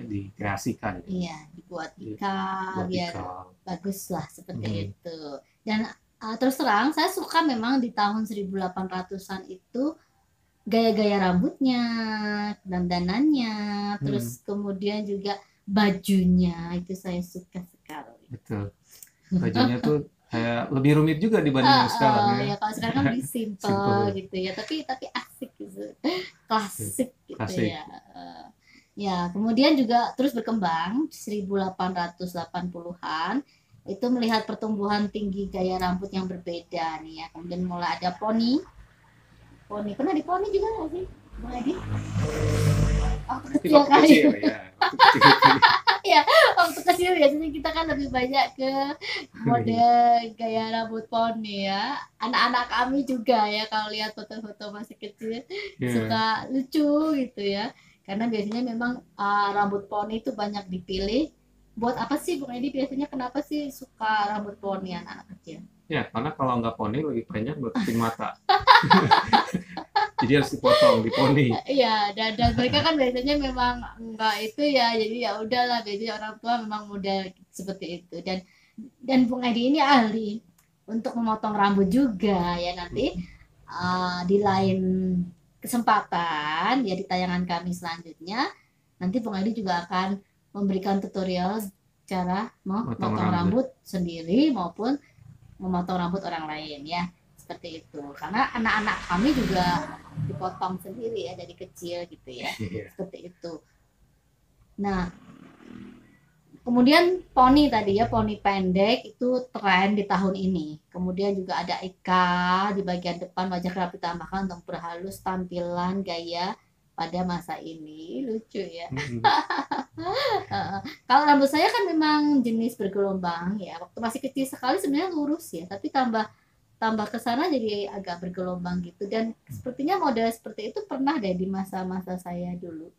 dikreasikan. Iya, dibuat ikat biar bagus lah seperti itu. Dan terus terang saya suka memang di tahun 1800-an itu gaya-gaya rambutnya, dandanannya, terus kemudian juga bajunya itu saya suka sekali. Betul. Bajunya tuh kayak lebih rumit juga dibanding sekarang ya. Ya kalau sekarang kan lebih simple gitu ya, tapi asik gitu, klasik gitu ya. Ya, kemudian juga terus berkembang 1880-an itu melihat pertumbuhan tinggi gaya rambut yang berbeda nih ya. Kemudian mulai ada poni. Pernah di poni juga nggak sih? Mulai di kecil kali. Ya, waktu kecil biasanya kita kan lebih banyak ke mode gaya rambut poni ya. Anak-anak kami juga ya kalau lihat foto-foto masih kecil suka lucu gitu ya. Karena biasanya memang rambut poni itu banyak dipilih buat apa sih Bung Edi biasanya, kenapa sih suka rambut poni anak kecil? Ya, karena kalau nggak poni lebih banyak berkeping mata. Jadi harus dipotong, diponi. Iya, dan mereka kan biasanya memang enggak itu ya, jadi ya udahlah, biasanya orang tua memang model seperti itu. Dan Bung Edi ini ahli untuk memotong rambut juga ya. Nanti di lain kesempatan ya, di tayangan kami selanjutnya nanti Bung Edi juga akan memberikan tutorial cara memotong rambut sendiri maupun memotong rambut orang lain ya, seperti itu. Karena anak-anak kami juga dipotong sendiri ya dari kecil gitu ya, seperti itu. Nah, kemudian poni tadi ya, poni pendek itu tren di tahun ini. Kemudian juga ada ika di bagian depan, wajah kerap ditambahkan untuk berhalus tampilan gaya pada masa ini. Lucu ya. Kalau rambut saya kan memang jenis bergelombang ya. Waktu masih kecil sekali sebenarnya lurus ya, tapi tambah ke sana jadi agak bergelombang gitu. Dan sepertinya model seperti itu pernah deh di masa-masa saya dulu.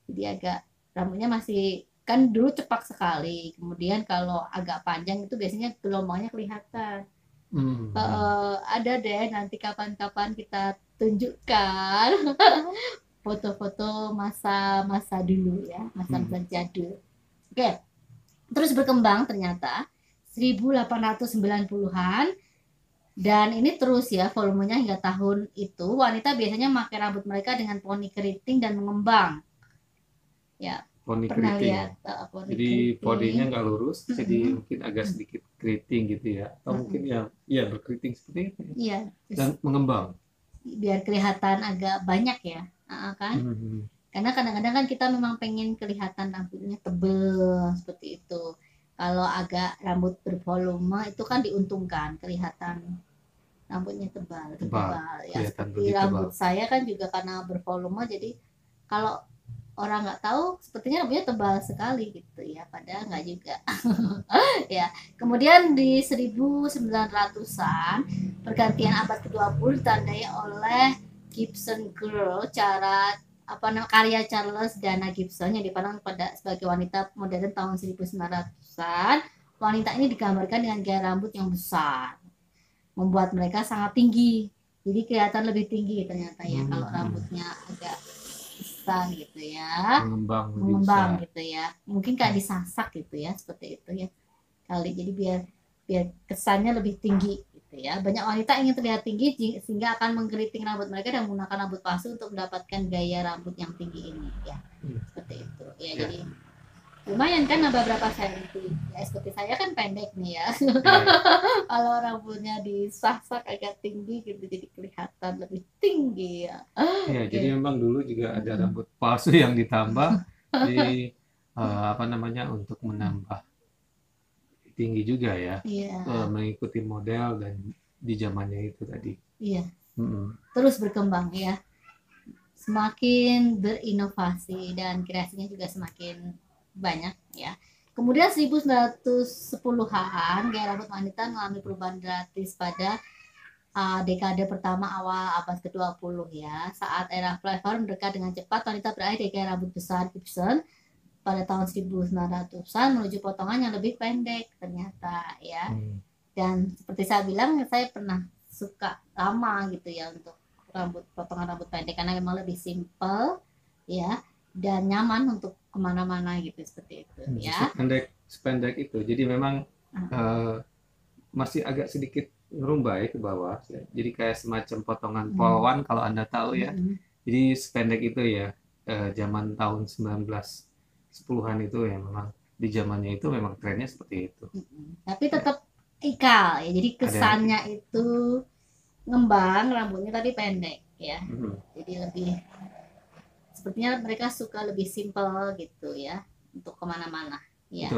Jadi agak rambutnya masih, kan dulu cepak sekali. Kemudian kalau agak panjang itu biasanya gelombangnya kelihatan. Ada deh nanti kapan-kapan kita tunjukkan foto-foto masa-masa dulu ya, masa-masa jadul. Oke. Terus berkembang ternyata 1890-an, dan ini terus ya volumenya hingga tahun itu. Wanita biasanya memakai rambut mereka dengan poni keriting dan mengembang. Ya, Poni pernah keriting. lihat poni Jadi keriting. poninya nggak lurus, jadi mungkin agak sedikit keriting gitu ya, atau mungkin ya berkeriting seperti itu. Iya, Dan mengembang. biar kelihatan agak banyak ya, kan? Karena kadang-kadang kan kita memang pengen kelihatan rambutnya tebel seperti itu. Kalau agak rambut bervolume itu kan diuntungkan, kelihatan rambutnya tebal ya. Seperti rambut saya kan juga karena bervolume, jadi kalau orang nggak tahu sepertinya rambutnya tebal sekali gitu ya, padahal nggak juga. Ya. Kemudian di 1900-an pergantian abad ke-20 ditandai oleh Gibson Girl, karya Charles Dana Gibson yang dipandang sebagai wanita modern tahun 1900-an. Wanita ini digambarkan dengan gaya rambut yang besar, membuat mereka sangat tinggi. Jadi kelihatan lebih tinggi ternyata ya kalau rambutnya agak besar gitu ya. Mengembang gitu ya. Mungkin kayak disasak gitu ya, seperti itu ya. Kali jadi biar kesannya lebih tinggi gitu ya. Banyak wanita ingin terlihat tinggi sehingga akan menggeriting rambut mereka dan menggunakan rambut palsu untuk mendapatkan gaya rambut yang tinggi ini ya. Seperti itu ya. Jadi lumayan kan nambah berapa senti ya, seperti saya kan pendek nih ya. Kalau rambutnya disasak agak tinggi gitu jadi kelihatan lebih tinggi ya. Jadi memang dulu juga ada rambut palsu yang ditambah di untuk menambah tinggi juga ya, mengikuti model dan di zamannya itu tadi. Iya. Terus berkembang ya, semakin berinovasi dan kreasinya juga semakin banyak ya. Kemudian 1910-an gaya rambut wanita mengalami perubahan drastis pada dekade pertama awal abad ke-20 ya. Saat era flyover mendekat dengan cepat, wanita berakhir dari gaya rambut besar Gibson pada tahun 1900-an menuju potongan yang lebih pendek ternyata ya. Dan seperti saya bilang, saya pernah suka lama gitu ya untuk potongan rambut pendek karena memang lebih simple ya, dan nyaman untuk kemana-mana gitu, seperti itu ya. Sependek itu, jadi memang masih agak sedikit ngerumbai ke bawah ya. Jadi kayak semacam potongan polwan kalau Anda tahu ya. Jadi sependek itu ya, zaman tahun 1910-an itu ya, memang di zamannya itu memang trennya seperti itu. Tapi tetap ikal ya, jadi kesannya itu ngembang rambutnya tapi pendek ya. Jadi lebih, sepertinya mereka suka lebih simple gitu ya untuk kemana-mana ya.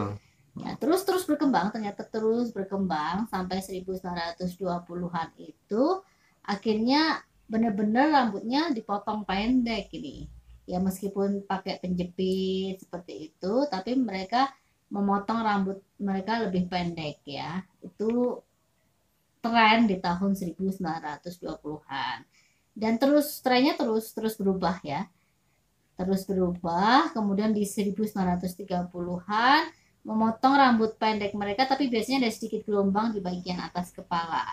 Ya, terus berkembang, ternyata terus berkembang sampai 1920-an itu akhirnya benar-benar rambutnya dipotong pendek ini ya, meskipun pakai penjepit seperti itu, tapi mereka memotong rambut mereka lebih pendek ya. Itu tren di tahun 1920-an, dan trennya terus berubah ya, terus berubah. Kemudian di 1930-an memotong rambut pendek mereka, tapi biasanya ada sedikit gelombang di bagian atas kepala.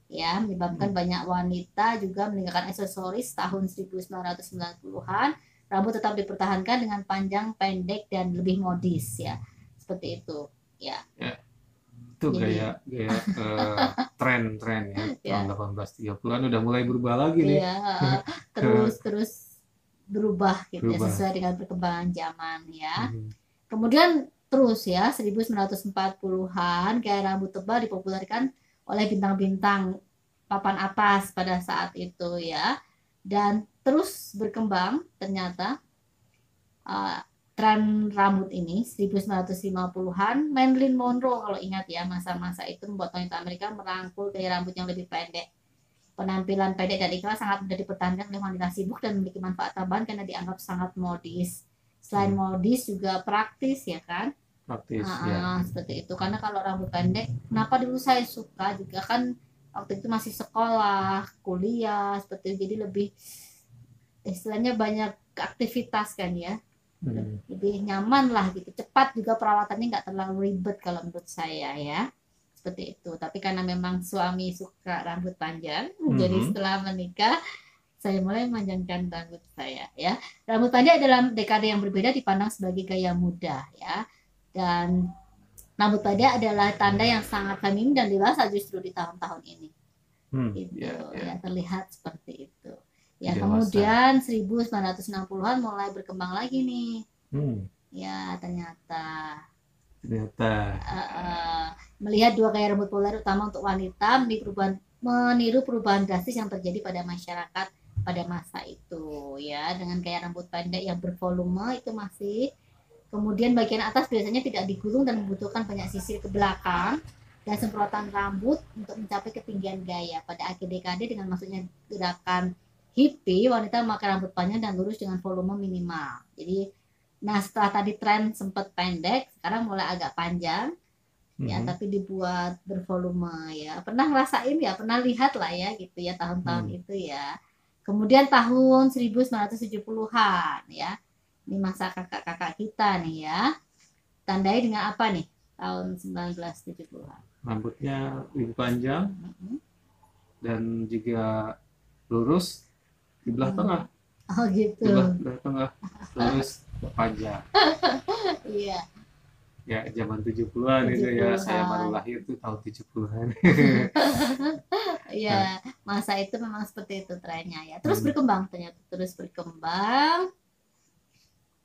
Ya, menyebabkan banyak wanita juga meninggalkan aksesoris tahun 1990-an. Rambut tetap dipertahankan dengan panjang, pendek, dan lebih modis ya. Seperti itu. Ya. Itu Jadi- gaya tren ya Ya. tahun 1830-an udah mulai berubah lagi nih. Iya, terus berubah gitu ya, Berubah. sesuai dengan perkembangan zaman ya. Mhm. Kemudian terus ya 1940-an gaya rambut tebal dipopulerkan oleh bintang-bintang papan atas pada saat itu ya. Dan terus berkembang ternyata tren rambut ini 1950-an. Marilyn Monroe kalau ingat ya, masa-masa itu membuat wanita Amerika merangkul gaya rambut yang lebih pendek. Penampilan pendek dan iklan sangat mudah dipertahankan oleh wanita sibuk dan memiliki manfaat tambahan karena dianggap sangat modis. Selain modis juga praktis ya kan. Praktis ya. Seperti itu. Karena kalau rambut pendek, kenapa dulu saya suka juga kan waktu itu masih sekolah, kuliah, seperti itu. Jadi lebih istilahnya banyak aktivitas kan ya. Hmm. Lebih nyaman lah gitu. Cepat juga perawatannya nggak terlalu ribet kalau menurut saya ya. Seperti itu. Tapi karena memang suami suka rambut panjang, jadi setelah menikah saya mulai memanjangkan rambut saya ya. Rambut panjang dalam dekade yang berbeda dipandang sebagai gaya muda ya. Dan rambut pendek adalah tanda yang sangat feminin dan dewasa justru di tahun-tahun ini. Gitu ya, terlihat seperti itu. Ya, Dewasa. kemudian 1960-an mulai berkembang lagi nih. Ya, ternyata melihat dua gaya rambut populer utama untuk wanita meniru perubahan drastis yang terjadi pada masyarakat pada masa itu ya, dengan gaya rambut pendek yang bervolume itu masih, kemudian bagian atas biasanya tidak digulung dan membutuhkan banyak sisir ke belakang dan semprotan rambut untuk mencapai ketinggian gaya. Pada akhir dekade dengan masuknya gerakan hippie, wanita memakai rambut panjang dan lurus dengan volume minimal. Jadi nah setelah tadi tren sempat pendek, sekarang mulai agak panjang ya, tapi dibuat bervolume ya. Pernah ngerasain ya, pernah lihat lah ya gitu ya tahun-tahun itu ya. Kemudian tahun 1970-an ya, ini masa kakak-kakak kita nih ya, tandai dengan apa nih tahun 1970-an? Rambutnya lebih panjang dan juga lurus di belah tengah. Oh gitu. Di belah tengah lurus panjang. Iya. Ya zaman 70-an itu ya, saya baru lahir tuh tahun 70-an. Iya, masa itu memang seperti itu trennya ya. Terus berkembang ternyata, terus berkembang.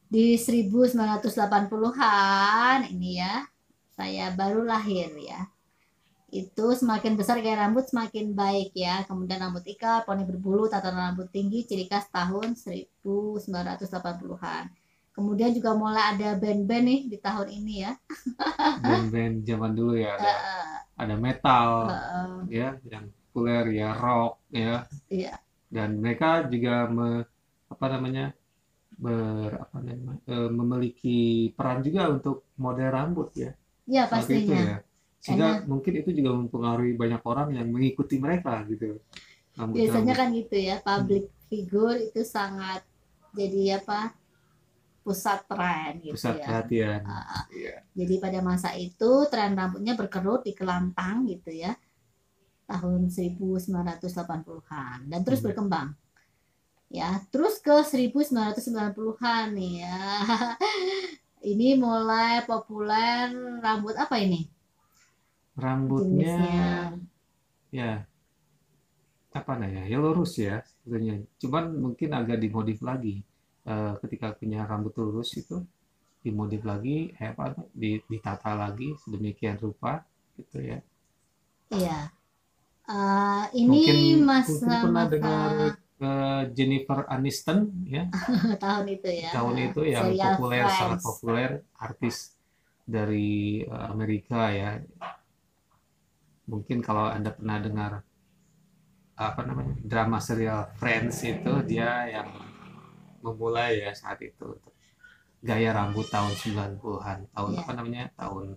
Di 1980-an ini ya, saya baru lahir ya. Itu semakin besar gaya rambut semakin baik ya. Kemudian rambut ikal, poni berbulu, tatanan rambut tinggi, ciri khas tahun 1980-an. Kemudian juga mulai ada band-band nih di tahun ini ya. Band-band zaman dulu ya, ada metal ya, yang populer ya, rock ya. Iya. Dan mereka juga memiliki peran juga untuk model rambut ya. Iya Saat pastinya. itu ya. Sehingga mungkin itu juga mempengaruhi banyak orang yang mengikuti mereka gitu. Biasanya kan gitu ya, public figure itu sangat jadi apa, pusat tren gitu pusat ya. perhatian. Jadi pada masa itu tren rambutnya berkerut di kelantang gitu ya, tahun 1980-an dan terus berkembang ya, terus ke 1990-an nih ya. Ini mulai populer rambut apa ini? Rambutnya Jenisnya. ya apa namanya ya, lurus ya sebetulnya, cuman mungkin agak dimodif lagi. Ketika punya rambut lurus itu dimodif lagi, ditata lagi sedemikian rupa gitu ya. Iya. Ini mungkin pernah dengar Jennifer Aniston ya. tahun itu ya. Tahun itu yang Serial populer, Friends. sangat populer, artis dari Amerika ya. Mungkin kalau Anda pernah dengar drama serial Friends, itu dia yang memulai ya saat itu gaya rambut tahun 90-an, tahun tahun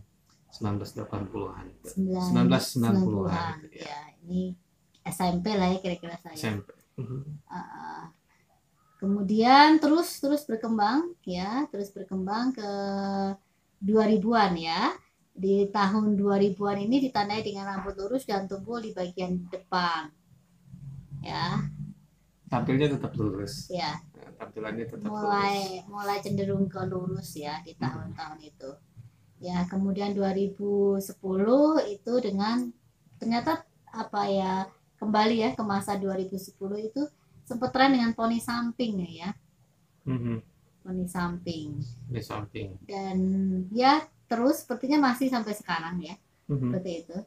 1980-an, 1990-an gitu ya. Ini SMP lah ya kira-kira saya. SMP. Kemudian terus berkembang ya, terus berkembang ke 2000-an ya. Di tahun 2000-an ini ditandai dengan rambut lurus dan tumpul di bagian depan. Ya. Tampilnya tetap lurus. Ya. Tampilannya tetap mulai cenderung ke lurus ya di tahun-tahun itu. Ya, kemudian 2010 itu dengan ternyata kembali ya ke masa 2010 itu sempat tren dengan poni samping ya. Poni samping. Dan ya terus sepertinya masih sampai sekarang ya. Seperti itu.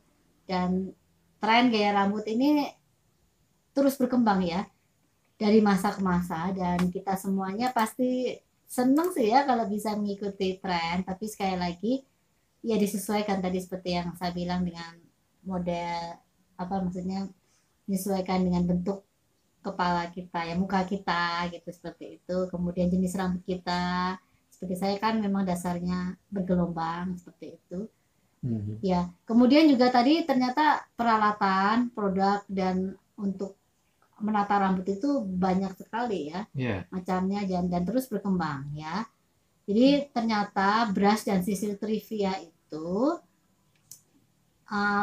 Dan tren gaya rambut ini terus berkembang ya dari masa ke masa, dan kita semuanya pasti seneng sih ya kalau bisa mengikuti tren, tapi sekali lagi ya disesuaikan tadi seperti yang saya bilang dengan model maksudnya menyesuaikan dengan bentuk kepala kita ya, muka kita gitu, seperti itu. Kemudian jenis rambut kita, seperti saya kan memang dasarnya bergelombang seperti itu. Ya, kemudian juga tadi ternyata peralatan, produk dan untuk menata rambut itu banyak sekali ya, macamnya dan terus berkembang ya. Jadi ternyata brush dan sisil trivia itu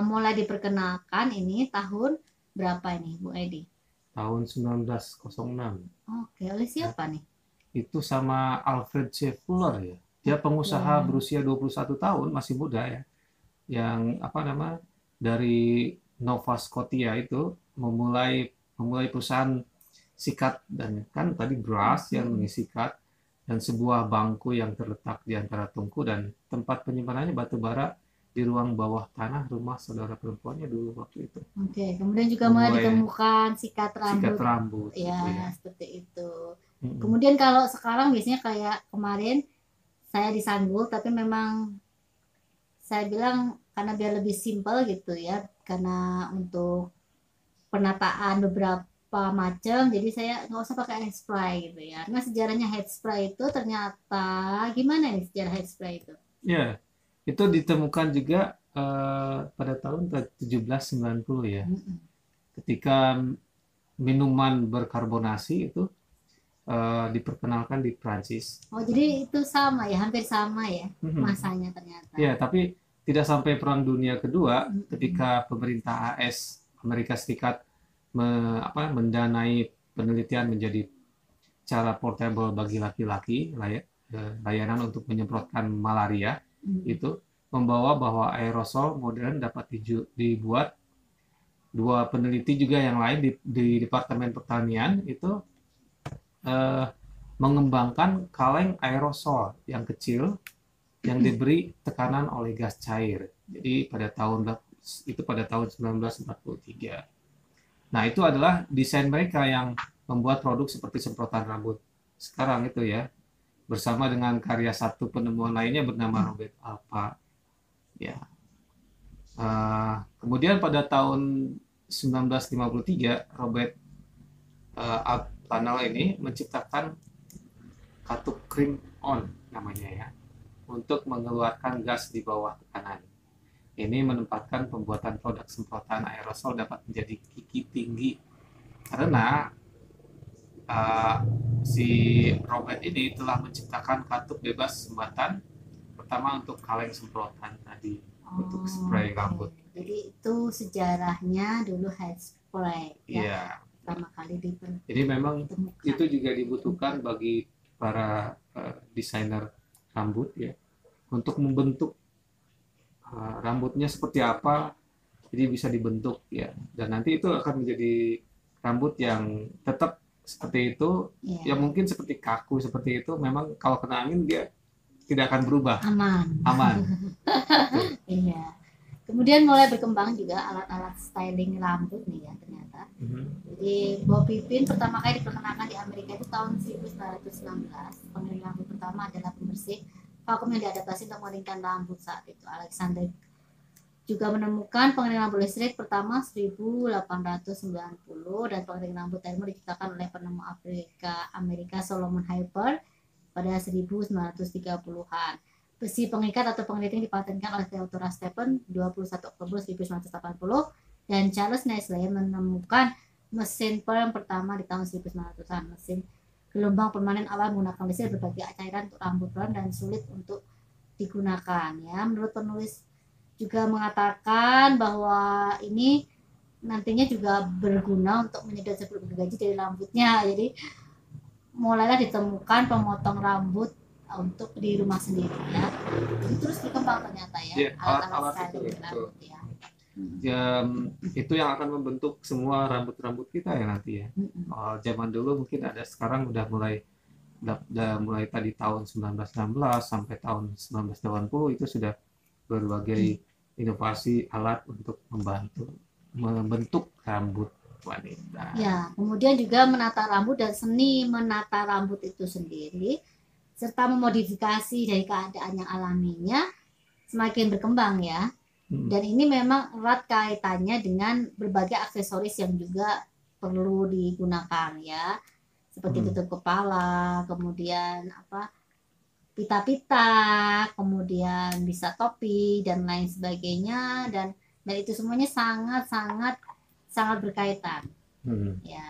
mulai diperkenalkan ini tahun berapa ini Bu Edi? Tahun 1906. Oke, oleh siapa nih? Itu sama Alfred C. Fuller ya. Dia pengusaha berusia 21 tahun, masih muda ya. Yang dari Nova Scotia itu memulai perusahaan sikat, dan kan tadi brush yang mengisikat, dan sebuah bangku yang terletak di antara tungku dan tempat penyimpanannya batu bara di ruang bawah tanah rumah saudara perempuannya dulu waktu itu. Oke, kemudian juga mulai ditemukan sikat rambut ya, gitu ya. Seperti itu. Kemudian kalau sekarang biasanya kayak kemarin saya disanggul, tapi memang saya bilang karena biar lebih simpel gitu ya, karena untuk penataan beberapa macam, jadi saya nggak usah pakai hairspray gitu ya. Karena sejarahnya hairspray itu ternyata gimana nih sejarah hairspray itu? Ya, itu ditemukan juga pada tahun 1790 ya. Ketika minuman berkarbonasi itu diperkenalkan di Prancis. Oh, jadi itu sama ya, hampir sama ya masanya ternyata. Ya, tapi tidak sampai Perang Dunia Kedua ketika pemerintah AS Amerika Serikat mendanai penelitian menjadi cara portable bagi laki-laki, layanan untuk menyemprotkan malaria, itu membawa bahwa aerosol modern dapat dibuat. Dua peneliti juga yang lain di Departemen Pertanian itu mengembangkan kaleng aerosol yang kecil yang diberi tekanan oleh gas cair. Jadi pada tahun 1943. Nah, itu adalah desain mereka yang membuat produk seperti semprotan rambut sekarang itu ya, bersama dengan karya satu penemuan lainnya bernama Robert Alpha. Ya. Kemudian pada tahun 1953 Robert Alpha ini menciptakan katup cream on namanya ya, untuk mengeluarkan gas di bawah tekanan. Ini menempatkan pembuatan produk semprotan aerosol dapat menjadi gigi tinggi karena si Robert ini telah menciptakan katup bebas sumbatan pertama untuk kaleng semprotan tadi untuk spray rambut. Jadi itu sejarahnya dulu hairspray ya. Pertama kali ditemukan. Jadi memang itu juga dibutuhkan bagi para desainer rambut ya, untuk membentuk rambutnya seperti apa, jadi bisa dibentuk ya, dan nanti itu akan menjadi rambut yang tetap seperti itu ya, mungkin seperti kaku seperti itu, memang kalau kena angin dia tidak akan berubah, aman. Iya. Kemudian mulai berkembang juga alat-alat styling rambut nih ya ternyata. Jadi bob pipin pertama kali diperkenalkan di Amerika itu tahun 1916. Pengering rambut pertama adalah pembersih vakum yang diadaptasi untuk mengeringkan rambut saat itu. Alexander juga menemukan pengering rambut listrik pertama 1890, dan pengering rambut termo diciptakan oleh penemu Amerika Solomon Hyper pada 1930-an. Besi pengikat atau pengeliting dipatenkan oleh Theodore Stephen 21 Oktober 1980, dan Charles Nestle menemukan mesin perm pertama di tahun 1900-an. Mesin gelombang permanen awal menggunakan listrik berbagai cairan untuk rambut perm dan sulit untuk digunakan ya. Menurut penulis juga mengatakan bahwa ini nantinya juga berguna untuk menyedot sebelum bergaji dari rambutnya. Jadi mulailah ditemukan pemotong rambut untuk di rumah sendiri ya. Jadi terus berkembang ternyata ya, alat-alat styling rambut ya. Ya, itu yang akan membentuk semua rambut-rambut kita ya nanti ya. Zaman dulu mungkin ada, sekarang udah mulai tadi tahun 1916 sampai tahun 1980 itu sudah berbagai inovasi alat untuk membentuk rambut wanita. Ya, kemudian juga menata rambut dan seni menata rambut itu sendiri serta memodifikasi dari keadaan yang alaminya semakin berkembang ya. Dan ini memang erat kaitannya dengan berbagai aksesoris yang juga perlu digunakan ya, seperti tutup kepala, kemudian pita-pita, kemudian bisa topi dan lain sebagainya, dan itu semuanya sangat berkaitan ya.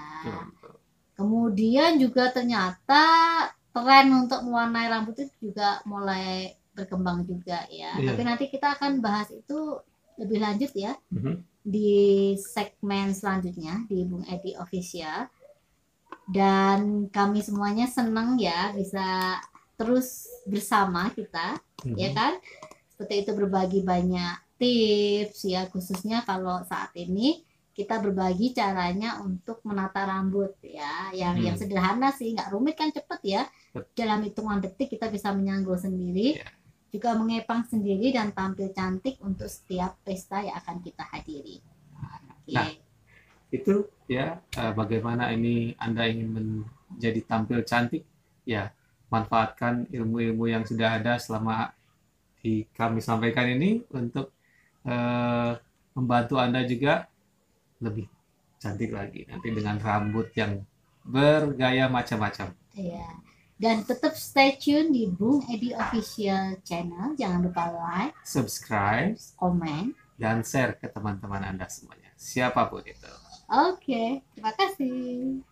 Kemudian juga ternyata tren untuk mewarnai rambut itu juga mulai berkembang juga ya. Tapi nanti kita akan bahas itu lebih lanjut ya di segmen selanjutnya di Bung Edi Official. Dan kami semuanya senang ya bisa terus bersama kita ya kan, seperti itu, berbagi banyak tips ya, khususnya kalau saat ini kita berbagi caranya untuk menata rambut ya, yang sederhana sih, nggak rumit kan, cepet ya, dalam hitungan detik kita bisa menyanggul sendiri, juga mengepang sendiri dan tampil cantik untuk setiap pesta yang akan kita hadiri. Nah, itu ya, bagaimana ini Anda ingin menjadi tampil cantik ya, manfaatkan ilmu-ilmu yang sudah ada selama kami sampaikan ini untuk membantu Anda juga lebih cantik lagi nanti dengan rambut yang bergaya macam-macam. Iya. Dan tetap stay tune di Bung Edi Official Channel. Jangan lupa like, subscribe, komen, dan share ke teman-teman Anda semuanya, siapapun itu. Oke, terima kasih.